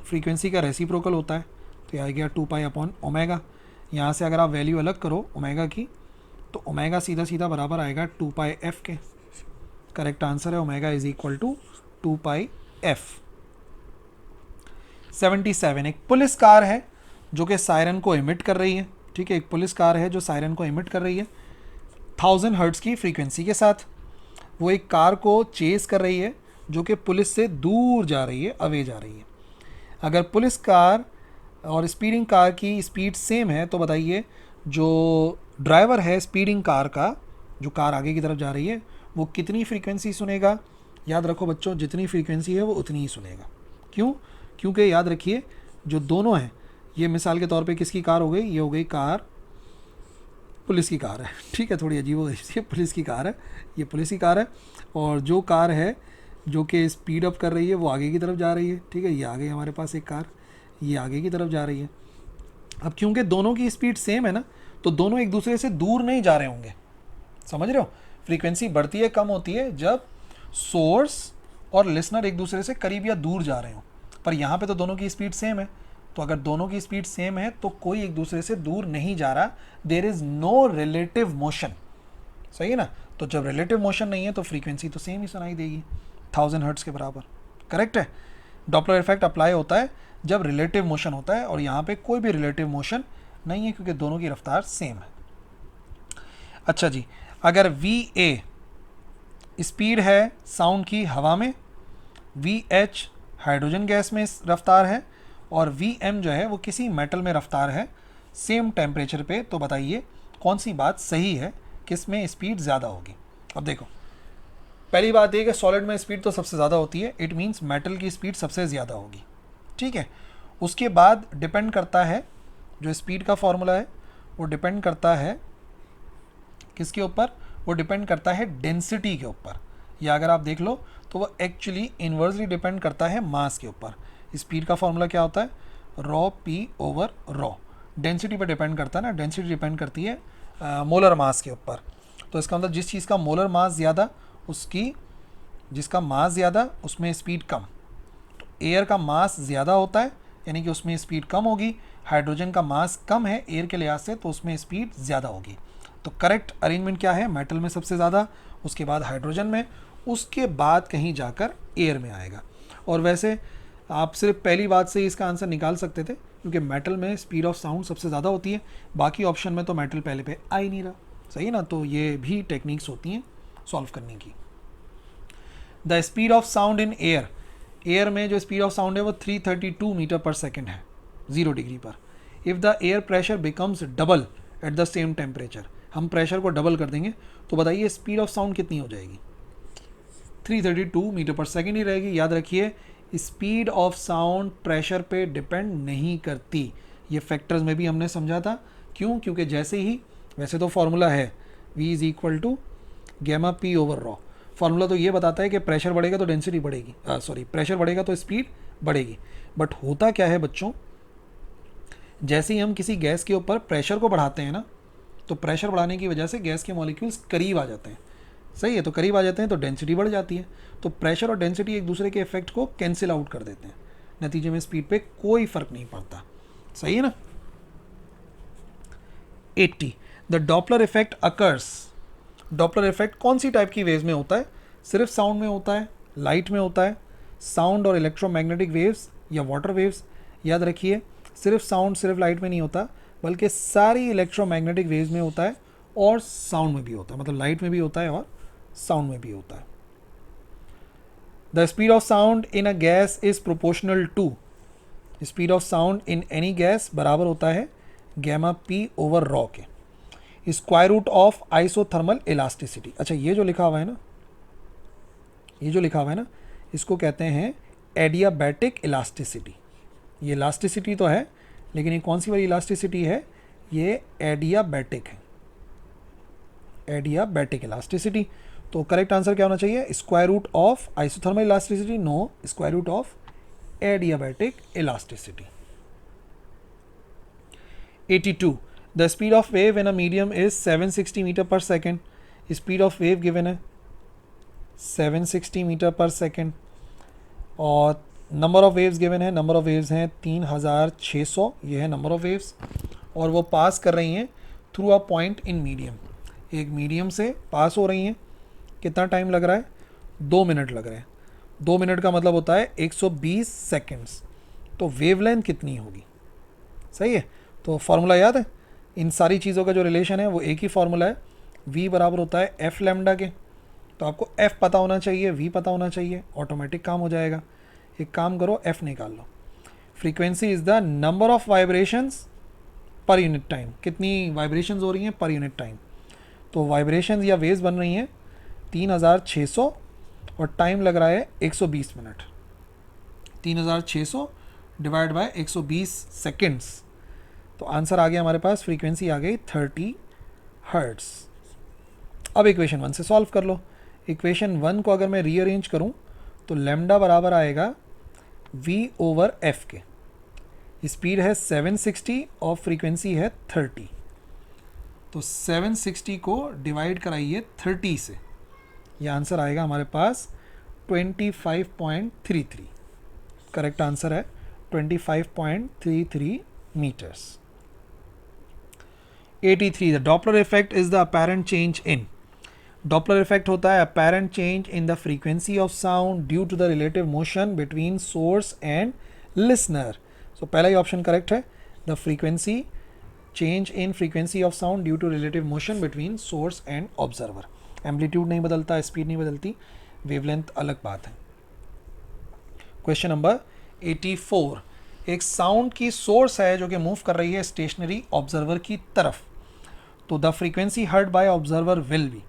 फ्रीक्वेंसी का रेसिप्रोकल होता है, तो यह आ गया 2 पाई अपॉन ओमेगा। यहाँ से अगर आप वैल्यू अलग करो ओमेगा की तो ओमेगा सीधा सीधा बराबर आएगा 2 पाई एफ के। करेक्ट आंसर है omega is equal to 2 pi F. 77, एक पुलिस कार है जो कि सायरन को इमिट कर रही है, ठीक है, एक पुलिस कार है जो सायरन को इमिट कर रही है 1000 हर्ट्ज की फ्रीक्वेंसी के साथ। वो एक कार को चेस कर रही है जो कि पुलिस से दूर जा रही है, अवे जा रही है। अगर पुलिस कार और स्पीडिंग कार की स्पीड सेम है तो बताइए जो ड्राइवर है स्पीडिंग कार का, जो कार आगे की तरफ जा रही है, वो कितनी फ्रीक्वेंसी सुनेगा। याद रखो बच्चों, जितनी फ्रीक्वेंसी है वो उतनी ही सुनेगा। क्यों? क्योंकि याद रखिए जो दोनों हैं, ये मिसाल के तौर पे किसकी कार हो गई, ये हो गई कार पुलिस की कार है, ठीक है, थोड़ी अजीब हो गई, ये पुलिस की कार है, ये पुलिस की कार है। और जो कार है जो कि स्पीड अप कर रही है वो आगे की तरफ जा रही है, ठीक है, ये आ गई हमारे पास एक कार, ये आगे की तरफ जा रही है। अब क्योंकि दोनों की स्पीड सेम है ना, तो दोनों एक दूसरे से दूर नहीं जा रहे होंगे, समझ रहे हो। फ्रीक्वेंसी बढ़ती है कम होती है जब सोर्स और लिसनर एक दूसरे से करीब या दूर जा रहे हो, पर यहाँ पे तो दोनों की स्पीड सेम है। तो अगर दोनों की स्पीड सेम है तो कोई एक दूसरे से दूर नहीं जा रहा, there is no relative motion, सही है ना। तो जब रिलेटिव मोशन नहीं है तो फ्रीक्वेंसी तो सेम ही सुनाई देगी 1000 हर्ट्ज के बराबर, करेक्ट है। डॉपलर इफेक्ट अप्लाई होता है जब रिलेटिव मोशन होता है, और यहाँ पे कोई भी रिलेटिव मोशन नहीं है क्योंकि दोनों की रफ्तार सेम है। अच्छा जी, अगर वी ए स्पीड है साउंड की हवा में, वी एच हाइड्रोजन गैस में रफ्तार है, और वी एम जो है वो किसी मेटल में रफ्तार है सेम टेम्परेचर पे, तो बताइए कौन सी बात सही है, किस में स्पीड ज़्यादा होगी। अब देखो, पहली बात ये कि सॉलिड में स्पीड तो सबसे ज़्यादा होती है, इट मीन्स मेटल की स्पीड सबसे ज़्यादा होगी, ठीक है। उसके बाद डिपेंड करता है, जो स्पीड का फॉर्मूला है वो डिपेंड करता है किसके ऊपर, वो डिपेंड करता है डेंसिटी के ऊपर, या अगर आप देख लो तो वो एक्चुअली इन्वर्सली डिपेंड करता है मास के ऊपर। स्पीड का फॉर्मूला क्या होता है, raw P over raw, density पे डिपेंड करता है ना, डेंसिटी डिपेंड करती है मोलर मास के ऊपर। तो इसका मतलब जिस चीज़ का मोलर मास ज़्यादा उसकी, जिसका मास ज़्यादा उसमें स्पीड कम। तो एयर का मास ज़्यादा होता है यानी कि उसमें स्पीड कम होगी, हाइड्रोजन का मास कम है एयर के लिहाज से तो उसमें स्पीड ज़्यादा होगी। तो करेक्ट अरेंजमेंट क्या है, मेटल में सबसे ज़्यादा, उसके बाद हाइड्रोजन में, उसके बाद कहीं जाकर एयर में आएगा। और वैसे आप सिर्फ पहली बात से ही इसका आंसर निकाल सकते थे क्योंकि मेटल में स्पीड ऑफ साउंड सबसे ज़्यादा होती है, बाकी ऑप्शन में तो मेटल पहले पे आ ही नहीं रहा, सही ना। तो ये भी टेक्निक्स होती हैं सॉल्व करने की। The speed of sound in air, air में जो स्पीड ऑफ साउंड है वो 332 मीटर पर सेकेंड है 0 डिग्री पर। If the air pressure becomes double at the same temperature, हम प्रेशर को डबल कर देंगे तो बताइए स्पीड ऑफ साउंड कितनी हो जाएगी, 332 मीटर पर सेकेंड ही रहेगी। याद रखिए स्पीड ऑफ साउंड प्रेशर पे डिपेंड नहीं करती, ये फैक्टर्स में भी हमने समझा था। क्यों? क्योंकि जैसे ही, वैसे तो फॉर्मूला है V is equal to gamma P over rho, formula तो ये बताता है कि प्रेशर बढ़ेगा तो डेंसिटी बढ़ेगी, सॉरी प्रेशर बढ़ेगा तो स्पीड बढ़ेगी। बट होता क्या है बच्चों, जैसे ही हम किसी गैस के ऊपर प्रेशर को बढ़ाते हैं ना, तो प्रेशर बढ़ाने की वजह से गैस के मॉलिक्यूल्स करीब आ जाते हैं, सही है, तो करीब आ जाते हैं तो डेंसिटी बढ़ जाती है। तो प्रेशर और डेंसिटी एक दूसरे के इफेक्ट को कैंसिल आउट कर देते हैं, नतीजे में स्पीड पे कोई फर्क नहीं पड़ता, सही है ना। 80, the Doppler effect occurs Doppler effect कौन सी टाइप की वेव्स में होता है? सिर्फ साउंड में होता है, लाइट में होता है, साउंड और इलेक्ट्रोमैग्नेटिक वेव्स या वाटर वेव्स? याद रखिए, सिर्फ साउंड सिर्फ लाइट में नहीं होता, बल्कि सारी इलेक्ट्रोमैग्नेटिक वेव्स में होता है और साउंड में भी होता है, मतलब लाइट में भी होता है और साउंड में भी होता है। The speed of sound in a gas is proportional to, speed of sound in any gas बराबर होता है गैमा पी ओवर रॉ के square root of isothermal elasticity. अच्छा, ये जो लिखा हुआ है ना, ये जो लिखा हुआ है ना, इसको कहते हैं एडियाबैटिक इलास्टिसिटी। ये इलास्टिसिटी तो है, लेकिन ये कौन सी वाली इलास्टिसिटी है? ये एडियाबैटिक है, एडियाबैटिक इलास्टिसिटी। तो करेक्ट आंसर क्या होना चाहिए? Square root of isothermal elasticity? No, square root of adiabatic elasticity. 82. The speed of wave in a medium is 760 metre per second. Speed of wave given है 760 metre per second और number of waves given है, number of waves हैं 3600, ये है number of waves, और वो पास कर रही हैं through a point in medium, एक मीडियम से पास हो रही हैं। कितना टाइम लग रहा है? 2 मिनट लग रहे हैं। 2 मिनट का मतलब होता है 120 सेकेंड्स। तो वेवलेंथ कितनी होगी? सही है, तो फॉर्मूला याद है? इन सारी चीज़ों का जो रिलेशन है वो एक ही फॉर्मूला है, v बराबर होता है एफ लैम्डा के। तो आपको f पता होना चाहिए, v पता होना चाहिए, ऑटोमेटिक काम हो जाएगा। एक काम करो, f निकाल लो। Frequency is the number of vibrations per unit time, कितनी वाइब्रेशंस हो रही हैं पर यूनिट टाइम। तो वाइब्रेशंस या वेव्स बन रही हैं 3600 और टाइम लग रहा है 120 मिनट। 3600 डिवाइड बाय 120 सेकेंड्स, तो आंसर आ गया हमारे पास, फ्रीक्वेंसी आ गई 30 हर्ट्स। अब इक्वेशन 1 से सॉल्व कर लो। इक्वेशन 1 को अगर मैं रीअरेंज करूं तो लैम्डा बराबर आएगा v ओवर f के। स्पीड है 760 और फ्रीक्वेंसी है 30, तो 760 को डिवाइड कराइए 30 से, ये आंसर आएगा हमारे पास 25.33। करेक्ट आंसर है 25.33 metres. 83. The Doppler effect is the apparent change in, Doppler effect होता है apparent change in the frequency of sound due to the relative motion between source and listener. So पहला ही option correct है, the frequency change in frequency of sound due to relative motion between source and observer. Amplitude नहीं बदलता, speed नहीं बदलती, wavelength अलग बात है। Question number 84. एक साउंड की सोर्स है जो कि मूव कर रही है स्टेशनरी ऑब्जर्वर की तरफ, तो the frequency heard by observer will be.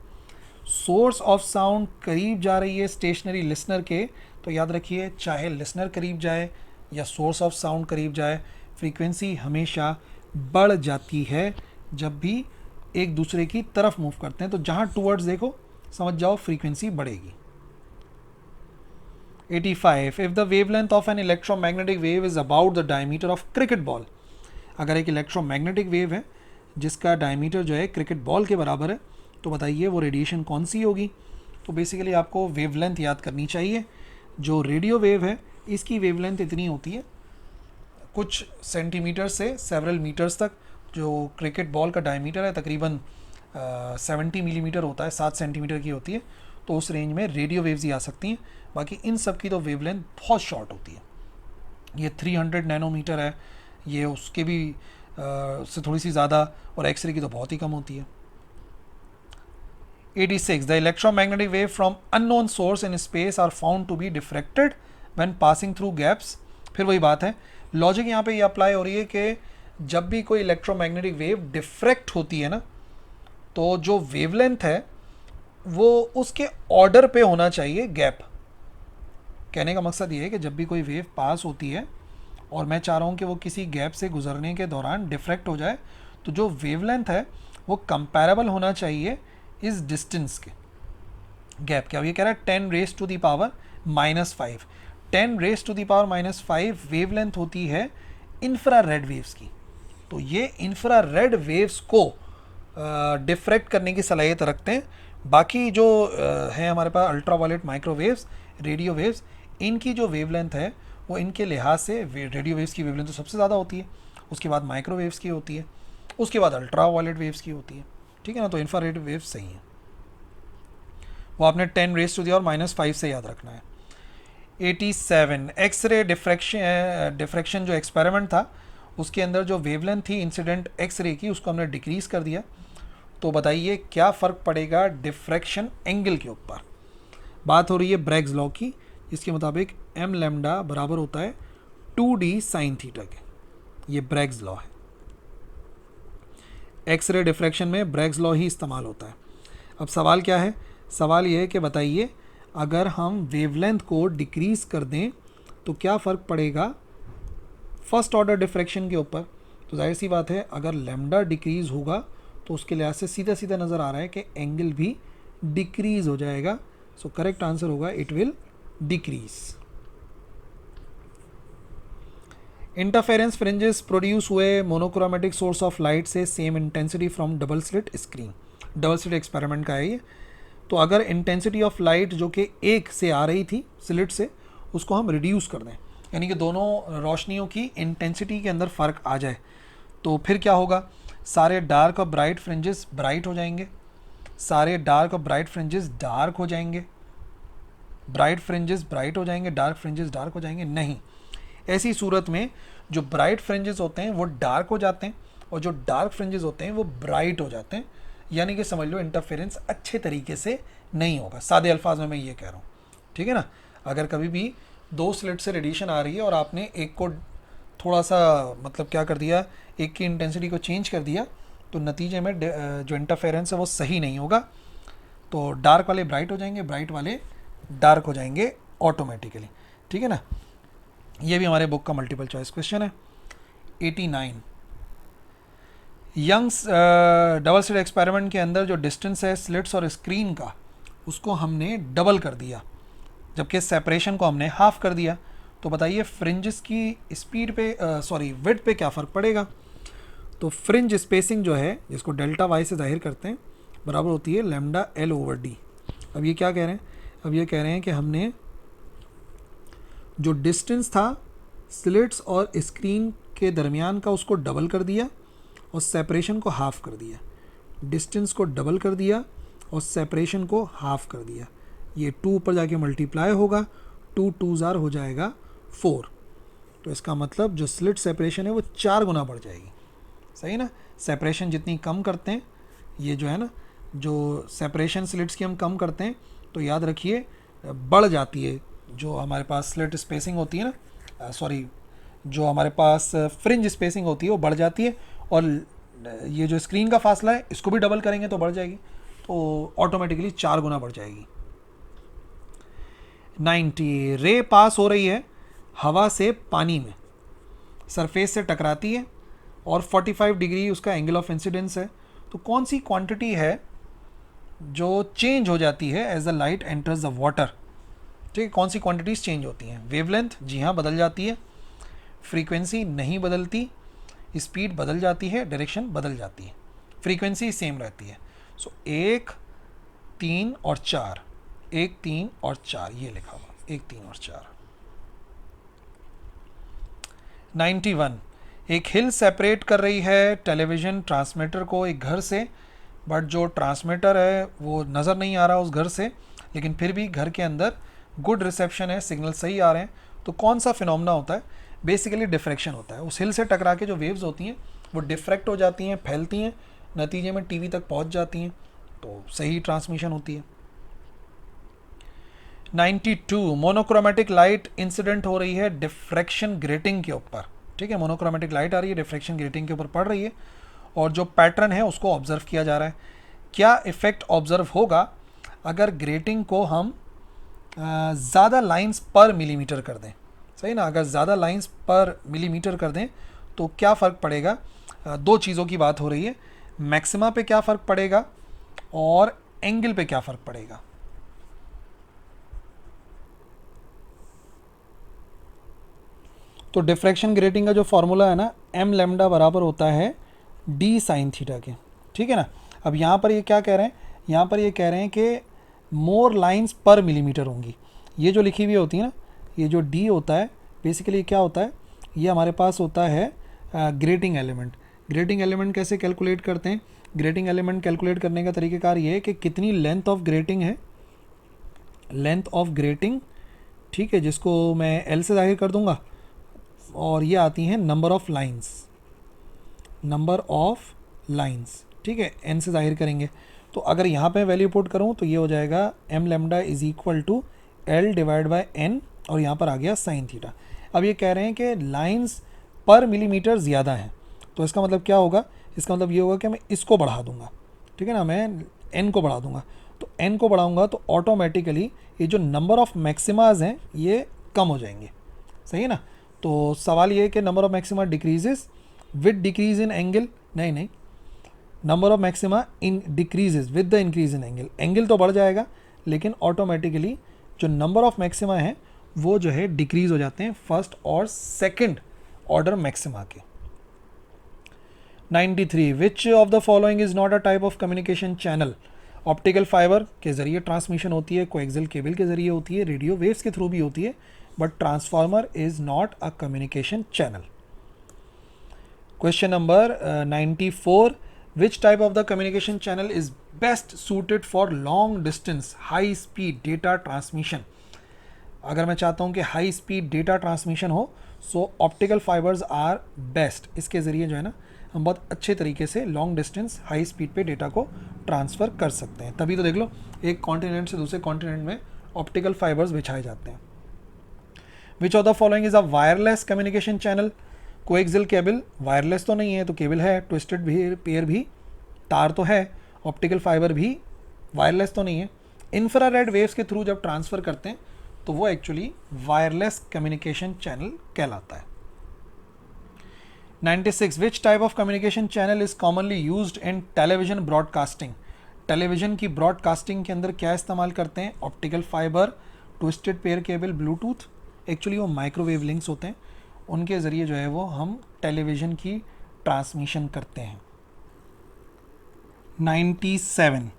Source of sound करीब जा रही है स्टेशनरी लिसनर के, तो याद रखिए चाहे लिसनर करीब जाए या सोर्स ऑफ साउंड करीब जाए, फ्रीक्वेंसी हमेशा बढ़ जाती है जब भी एक दूसरे की तरफ मूव करते हैं। तो जहाँ टूवर्ड्स देखो समझ जाओ फ्रीक्वेंसी बढ़ेगी। 85. If the wavelength of an electromagnetic wave is about the diameter of cricket ball, अगर एक इलेक्ट्रोमैग्नेटिक वेव है जिसका डायमीटर जो है क्रिकेट बॉल के बराबर है, तो बताइए वो रेडिएशन कौन सी होगी? तो बेसिकली आपको वेवलेंथ याद करनी चाहिए। जो रेडियो वेव है इसकी वेवलेंथ इतनी होती है, कुछ सेंटीमीटर से सेवरल मीटर्स तक। जो क्रिकेट बॉल का डायमीटर है तकरीबन 70 मिलीमीटर होता है, 7 सेंटीमीटर की होती है, तो उस रेंज में रेडियो वेव्स ही आ सकती हैं। बाकी इन सब की तो वेवलेंथ बहुत शॉर्ट होती है। ये 300 नैनोमीटर है, ये उसके भी उससे थोड़ी सी ज़्यादा, और एक्सरे की तो बहुत ही कम होती है। 86. The electromagnetic wave from unknown source in space are found to be diffracted when passing through gaps. फिर वही बात है, लॉजिक यहाँ पे ये अप्लाई हो रही है कि जब भी कोई इलेक्ट्रोमैग्नेटिक वेव डिफ्रेक्ट होती है ना, तो जो वेवलेंथ है वो उसके ऑर्डर पे होना चाहिए गैप। कहने का मकसद ये है कि जब भी कोई वेव पास होती है और मैं चाह रहा हूँ कि वो किसी गैप से गुजरने के दौरान डिफ्रेक्ट हो जाए, तो जो वेवलेंथ है वो कंपैरेबल होना चाहिए इस डिस्टेंस के गैप के। अब ये कह रहा है 10 raise to the power -5। 10 raise to the power -5 wavelength होती है इंफ्रारेड वेव्स की। तो ये इंफ्रारेड वेव्स को डिफ्रेक्ट करने की सलाहियत रखते हैं। बाकी जो है हमारे पास अल्ट्रावायलेट माइक्रोवेव्स, रेडियो वेव्स, इनकी जो वेवलेंथ है वो इनके लिहाज से रेडियो वेव्स की वेवलेंथ तो सबसे ज़्यादा होती है, उसके बाद माइक्रोवेव्स की होती है, उसके बाद अल्ट्रावायलेट वेव्स की होती है। ठीक है ना, तो इंफ्रारेड वेव्स सही हैं। वो आपने 10 रेस टू दी और -5 से याद रखना है। 87 एक्सरे डिफ्रैक्शन जो एक्सपेरिमेंट था उसके अंदर जो वेवलेंथ थी इंसिडेंट एक्सरे की उसको हमने डिक्रीज कर दिया। तो बताइए क्या फ़र्क पड़ेगा डिफ्रैक्शन एंगल के ऊपर। बात हो रही है ब्रैग्स लॉ की, जिसके मुताबिक m लैम्डा बराबर होता है 2d साइन थीटा के। ये ब्रैग्स लॉ है। एक्सरे डिफ्रैक्शन में ब्रैग्स लॉ ही इस्तेमाल होता है। अब सवाल क्या है? सवाल ये है कि बताइए अगर हम वेवलेंथ को डिक्रीज़ कर दें तो क्या फ़र्क पड़ेगा फर्स्ट ऑर्डर डिफ्रैक्शन के ऊपर। तो जाहिर सी बात है अगर लैम्डा डिक्रीज़ होगा तो उसके लिहाज से सीधा सीधा नज़र आ रहा है कि एंगल भी डिक्रीज़ हो जाएगा। सो करेक्ट आंसर होगा it will decrease. Interference fringes produce हुए मोनोक्रोमेटिक सोर्स ऑफ लाइट से same intensity from double slit screen. Double slit experiment का है ये। तो अगर इंटेंसिटी ऑफ लाइट जो कि एक से आ रही थी स्लिट से उसको हम रिड्यूस कर दें, यानी कि दोनों रोशनियों की इंटेंसिटी के अंदर फ़र्क आ जाए, तो फिर क्या होगा? सारे डार्क और ब्राइट फ्रिंजेस ब्राइट हो जाएंगे, सारे डार्क और ब्राइट फ्रिंजेस डार्क हो जाएंगे, ब्राइट फ्रिंजेस ब्राइट हो जाएंगे, डार्क फ्रिंजेस डार्क हो जाएंगे। नहीं, ऐसी सूरत में जो ब्राइट फ्रिंजेस होते हैं वो डार्क हो जाते हैं और जो डार्क फ्रिंजेस होते हैं वो ब्राइट हो जाते हैं। यानी कि समझ लो इंटरफेरेंस अच्छे तरीके से नहीं होगा। सादे अल्फाज में मैं ये कह रहा हूँ, ठीक है ना। अगर कभी भी दो स्लिट से रेडिएशन आ रही है और आपने एक को थोड़ा सा मतलब क्या कर दिया, एक की इंटेंसिटी को चेंज कर दिया, तो नतीजे में जो इंटरफेरेंस है वो सही नहीं होगा। तो डार्क वाले ब्राइट हो जाएंगे, ब्राइट वाले डार्क हो जाएंगे ऑटोमेटिकली, ठीक है ना। ये भी हमारे बुक का मल्टीपल चॉइस क्वेश्चन है। 89 यंग्स डबल स्लिट एक्सपेरिमेंट के अंदर जो डिस्टेंस है स्लिट्स और स्क्रीन का उसको हमने डबल कर दिया, जबकि सेपरेशन को हमने हाफ कर दिया। तो बताइए फ्रिंजेस की स्पीड पे विड्थ पे क्या फ़र्क पड़ेगा। तो फ्रिंज स्पेसिंग जो है जिसको डेल्टा वाई से जाहिर करते हैं बराबर होती है लैम्डा एल ओवर डी। अब ये क्या कह रहे हैं? अब ये कह रहे हैं कि हमने जो डिस्टेंस था स्लिट्स और स्क्रीन के दरमियान का उसको डबल कर दिया और सेपरेशन को हाफ कर दिया। डिस्टेंस को डबल कर दिया और सेपरेशन को हाफ कर दिया। ये 2 ऊपर जाके मल्टीप्लाई होगा, 2 2 ज़ार हो जाएगा 4। तो इसका मतलब जो स्लिट सेपरेशन है वो 4 गुना बढ़ जाएगी। सही ना। सेपरेशन जितनी कम करते हैं, ये जो है ना, जो सेपरेशन स्लिट्स की हम कम करते हैं तो याद रखिए बढ़ जाती है। जो हमारे पास स्लिट स्पेसिंग होती है ना, जो हमारे पास फ्रिंज स्पेसिंग होती है वो बढ़ जाती है, और ये जो स्क्रीन का फासला है इसको भी डबल करेंगे तो बढ़ जाएगी, तो ऑटोमेटिकली 4 गुना बढ़ जाएगी। 90 रे पास हो रही है हवा से पानी में, सरफेस से टकराती है और 45 डिग्री उसका एंगल ऑफ इंसिडेंस है। तो कौन सी क्वांटिटी है जो चेंज हो जाती है as the light enters the water. ठीक है, कौन सी क्वांटिटीज़ चेंज होती हैं? वेवलेंथ, जी हाँ बदल जाती है। फ्रीक्वेंसी नहीं बदलती, स्पीड बदल जाती है, डायरेक्शन बदल जाती है, फ्रीक्वेंसी सेम रहती है। सो 1 3 और 4, 1 3 और 4 ये लिखा हुआ, 1 3 और 4। 91 एक हिल सेपरेट कर रही है टेलीविज़न ट्रांसमीटर को एक घर से, बट जो ट्रांसमीटर है वो नज़र नहीं आ रहा उस घर से, लेकिन फिर भी घर के अंदर गुड रिसेप्शन है, सिग्नल सही आ रहे हैं। तो कौन सा फिनोमेना होता है? बेसिकली डिफ्रैक्शन होता है। उस हिल से टकरा के जो वेव्स होती हैं वो डिफ्रैक्ट हो जाती हैं, फैलती हैं, नतीजे में टीवी तक पहुंच जाती हैं, तो सही ट्रांसमिशन होती है। 92 मोनोक्रोमेटिक लाइट इंसिडेंट हो रही है डिफ्रैक्शन ग्रेटिंग के ऊपर। ठीक है, मोनोक्रोमेटिक लाइट आ रही है, डिफ्रैक्शन ग्रेटिंग के ऊपर पड़ रही है और जो पैटर्न है उसको ऑब्जर्व किया जा रहा है। क्या इफ़ेक्ट ऑब्जर्व होगा अगर ग्रेटिंग को हम ज़्यादा लाइंस पर मिलीमीटर कर दें? सही ना, अगर ज़्यादा लाइंस पर मिलीमीटर कर दें तो क्या फ़र्क पड़ेगा? दो चीज़ों की बात हो रही है, मैक्सिमा पे क्या फ़र्क पड़ेगा और एंगल पे क्या फ़र्क पड़ेगा। तो डिफ्रैक्शन ग्रेटिंग का जो फॉर्मूला है ना, एम लैम्डा बराबर होता है डी साइन थीटा के। ठीक है ना। अब यहाँ पर ये क्या कह रहे हैं? यहाँ पर ये कह रहे हैं कि मोर लाइंस पर मिलीमीटर होंगी। ये जो लिखी हुई होती है ना, ये जो डी होता है बेसिकली क्या होता है? ये हमारे पास होता है ग्रेटिंग एलिमेंट। ग्रेटिंग एलिमेंट कैसे कैलकुलेट करते हैं? ग्रेटिंग एलिमेंट कैलकुलेट करने का तरीक़ाकार ये है कि कितनी लेंथ ऑफ ग्रेटिंग है लेंथ ऑफ ग्रेटिंग, ठीक है, जिसको मैं एल से जाहिर कर दूंगा, और ये आती हैं number of lines, number of lines, ठीक है, एन से जाहिर करेंगे। तो अगर यहाँ पे वैल्यू पुट करूँ तो ये हो जाएगा M lambda is equal to L divide by N, और यहाँ पर आ गया साइन थीटा। अब ये कह रहे हैं कि लाइंस पर मिलीमीटर ज़्यादा हैं, तो इसका मतलब क्या होगा, इसका मतलब ये होगा कि मैं इसको बढ़ा दूंगा, ठीक है ना, मैं एन को बढ़ा दूंगा। तो एन को बढ़ाऊंगा तो ऑटोमेटिकली ये जो नंबर ऑफ मैक्सिमाज हैं ये कम हो जाएंगे, सही है ना। तो सवाल ये है कि number of maxima decreases with decrease in angle, नहीं, number of maxima in decreases with the increase in angle, angle तो बढ़ जाएगा लेकिन ऑटोमेटिकली जो नंबर ऑफ मैक्सिमा है वो जो है डिक्रीज हो जाते हैं फर्स्ट और सेकंड ऑर्डर मैक्सिमा के। 93 which of the following is not a type of communication channel. Optical fibre के जरिए ट्रांसमिशन होती है, कोएक्सियल केबल के जरिए होती है, रेडियो वेव्स के थ्रू भी होती है, but transformer is not a communication channel. Question number 94 which type of the communication channel is best suited for long distance high speed data transmission. अगर मैं चाहता हूं कि हाई स्पीड डेटा ट्रांसमिशन हो, सो ऑप्टिकल फाइबर्स आर बेस्ट। इसके ज़रिए जो है ना हम बहुत अच्छे तरीके से लॉन्ग डिस्टेंस हाई स्पीड पे डेटा को ट्रांसफ़र कर सकते हैं। तभी तो देख लो एक कॉन्टिनेंट से दूसरे कॉन्टिनेंट में ऑप्टिकल फाइबर्स बिछाए जाते हैं। Which of the following is a wireless communication channel. Coaxial cable wireless तो नहीं है, तो केबल है, ट्विस्टेड भी पेयर भी, तार तो है, ऑप्टिकल फाइबर भी वायरलेस तो नहीं है। इंफ्रारेड वेव्स के थ्रू जब ट्रांसफ़र करते हैं तो वो एक्चुअली वायरलेस कम्युनिकेशन चैनल कहलाता है। 96 which type of communication channel is commonly used in television broadcasting. Television की ब्रॉडकास्टिंग के अंदर क्या इस्तेमाल करते हैं, optical fibre, twisted pair cable, Bluetooth, actually वो माइक्रोवेव लिंक्स होते हैं, उनके ज़रिए जो है वो हम टेलीविज़न की ट्रांसमिशन करते हैं। 97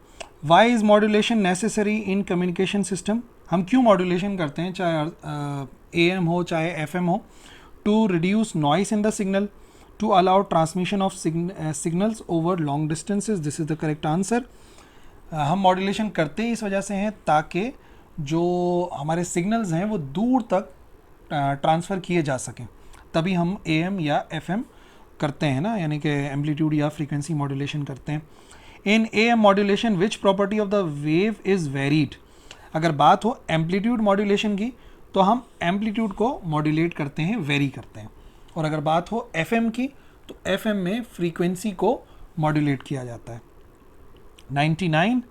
why is modulation necessary in communication system. हम क्यों मॉड्यूलेशन करते हैं, चाहे AM हो चाहे FM हो, to reduce noise in the signal, to allow transmission of signals over long distances, this is the correct answer. हम मॉड्यूलेशन करते ही इस वजह से हैं ताकि जो हमारे सिग्नल्स हैं वो दूर तक ट्रांसफ़र किए जा सकें, तभी हम AM या FM करते हैं ना, यानी कि एम्पलीट्यूड या फ्रीक्वेंसी मॉड्यूलेशन करते हैं। इन AM modulation which property of the wave is varied. अगर बात हो एम्पलीट्यूड मॉड्यूलेशन की तो हम एम्पलीट्यूड को मॉड्यूलेट करते हैं, वेरी करते हैं, और अगर बात हो FM की तो FM में फ्रीक्वेंसी को मॉड्यूलेट किया जाता है। 99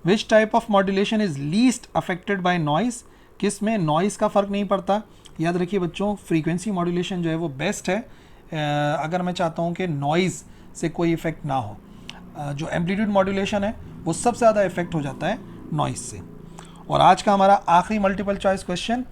which type of modulation is least affected by noise. किस में नॉइस का फ़र्क नहीं पड़ता। याद रखिए बच्चों, फ्रीक्वेंसी मॉड्यूलेशन जो है वो बेस्ट है अगर मैं चाहता हूँ कि नॉइज़ से कोई इफ़ेक्ट ना हो। जो एम्पलीट्यूड मॉड्यूलेशन है वो सबसे ज़्यादा इफेक्ट हो जाता है नॉइस से। और आज का हमारा आखिरी multiple choice question,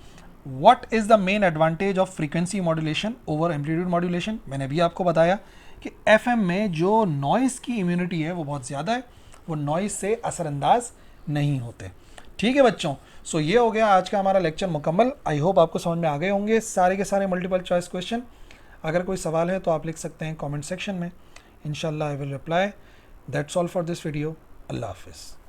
what is the main advantage of frequency modulation over amplitude modulation. मैंने भी आपको बताया कि FM में जो नॉइस की इम्यूनिटी है वो बहुत ज़्यादा है, वो नॉइस से असरअंदाज नहीं होते। ठीक है बच्चों, सो ये हो गया आज का हमारा लेक्चर मुकम्मल। आई होप आपको समझ में आ गए होंगे सारे के सारे मल्टीपल चॉइस क्वेश्चन। अगर कोई सवाल है तो आप लिख सकते हैं कमेंट सेक्शन में, इंशाल्लाह I will reply. That's all for this video. अल्लाह हाफिज़।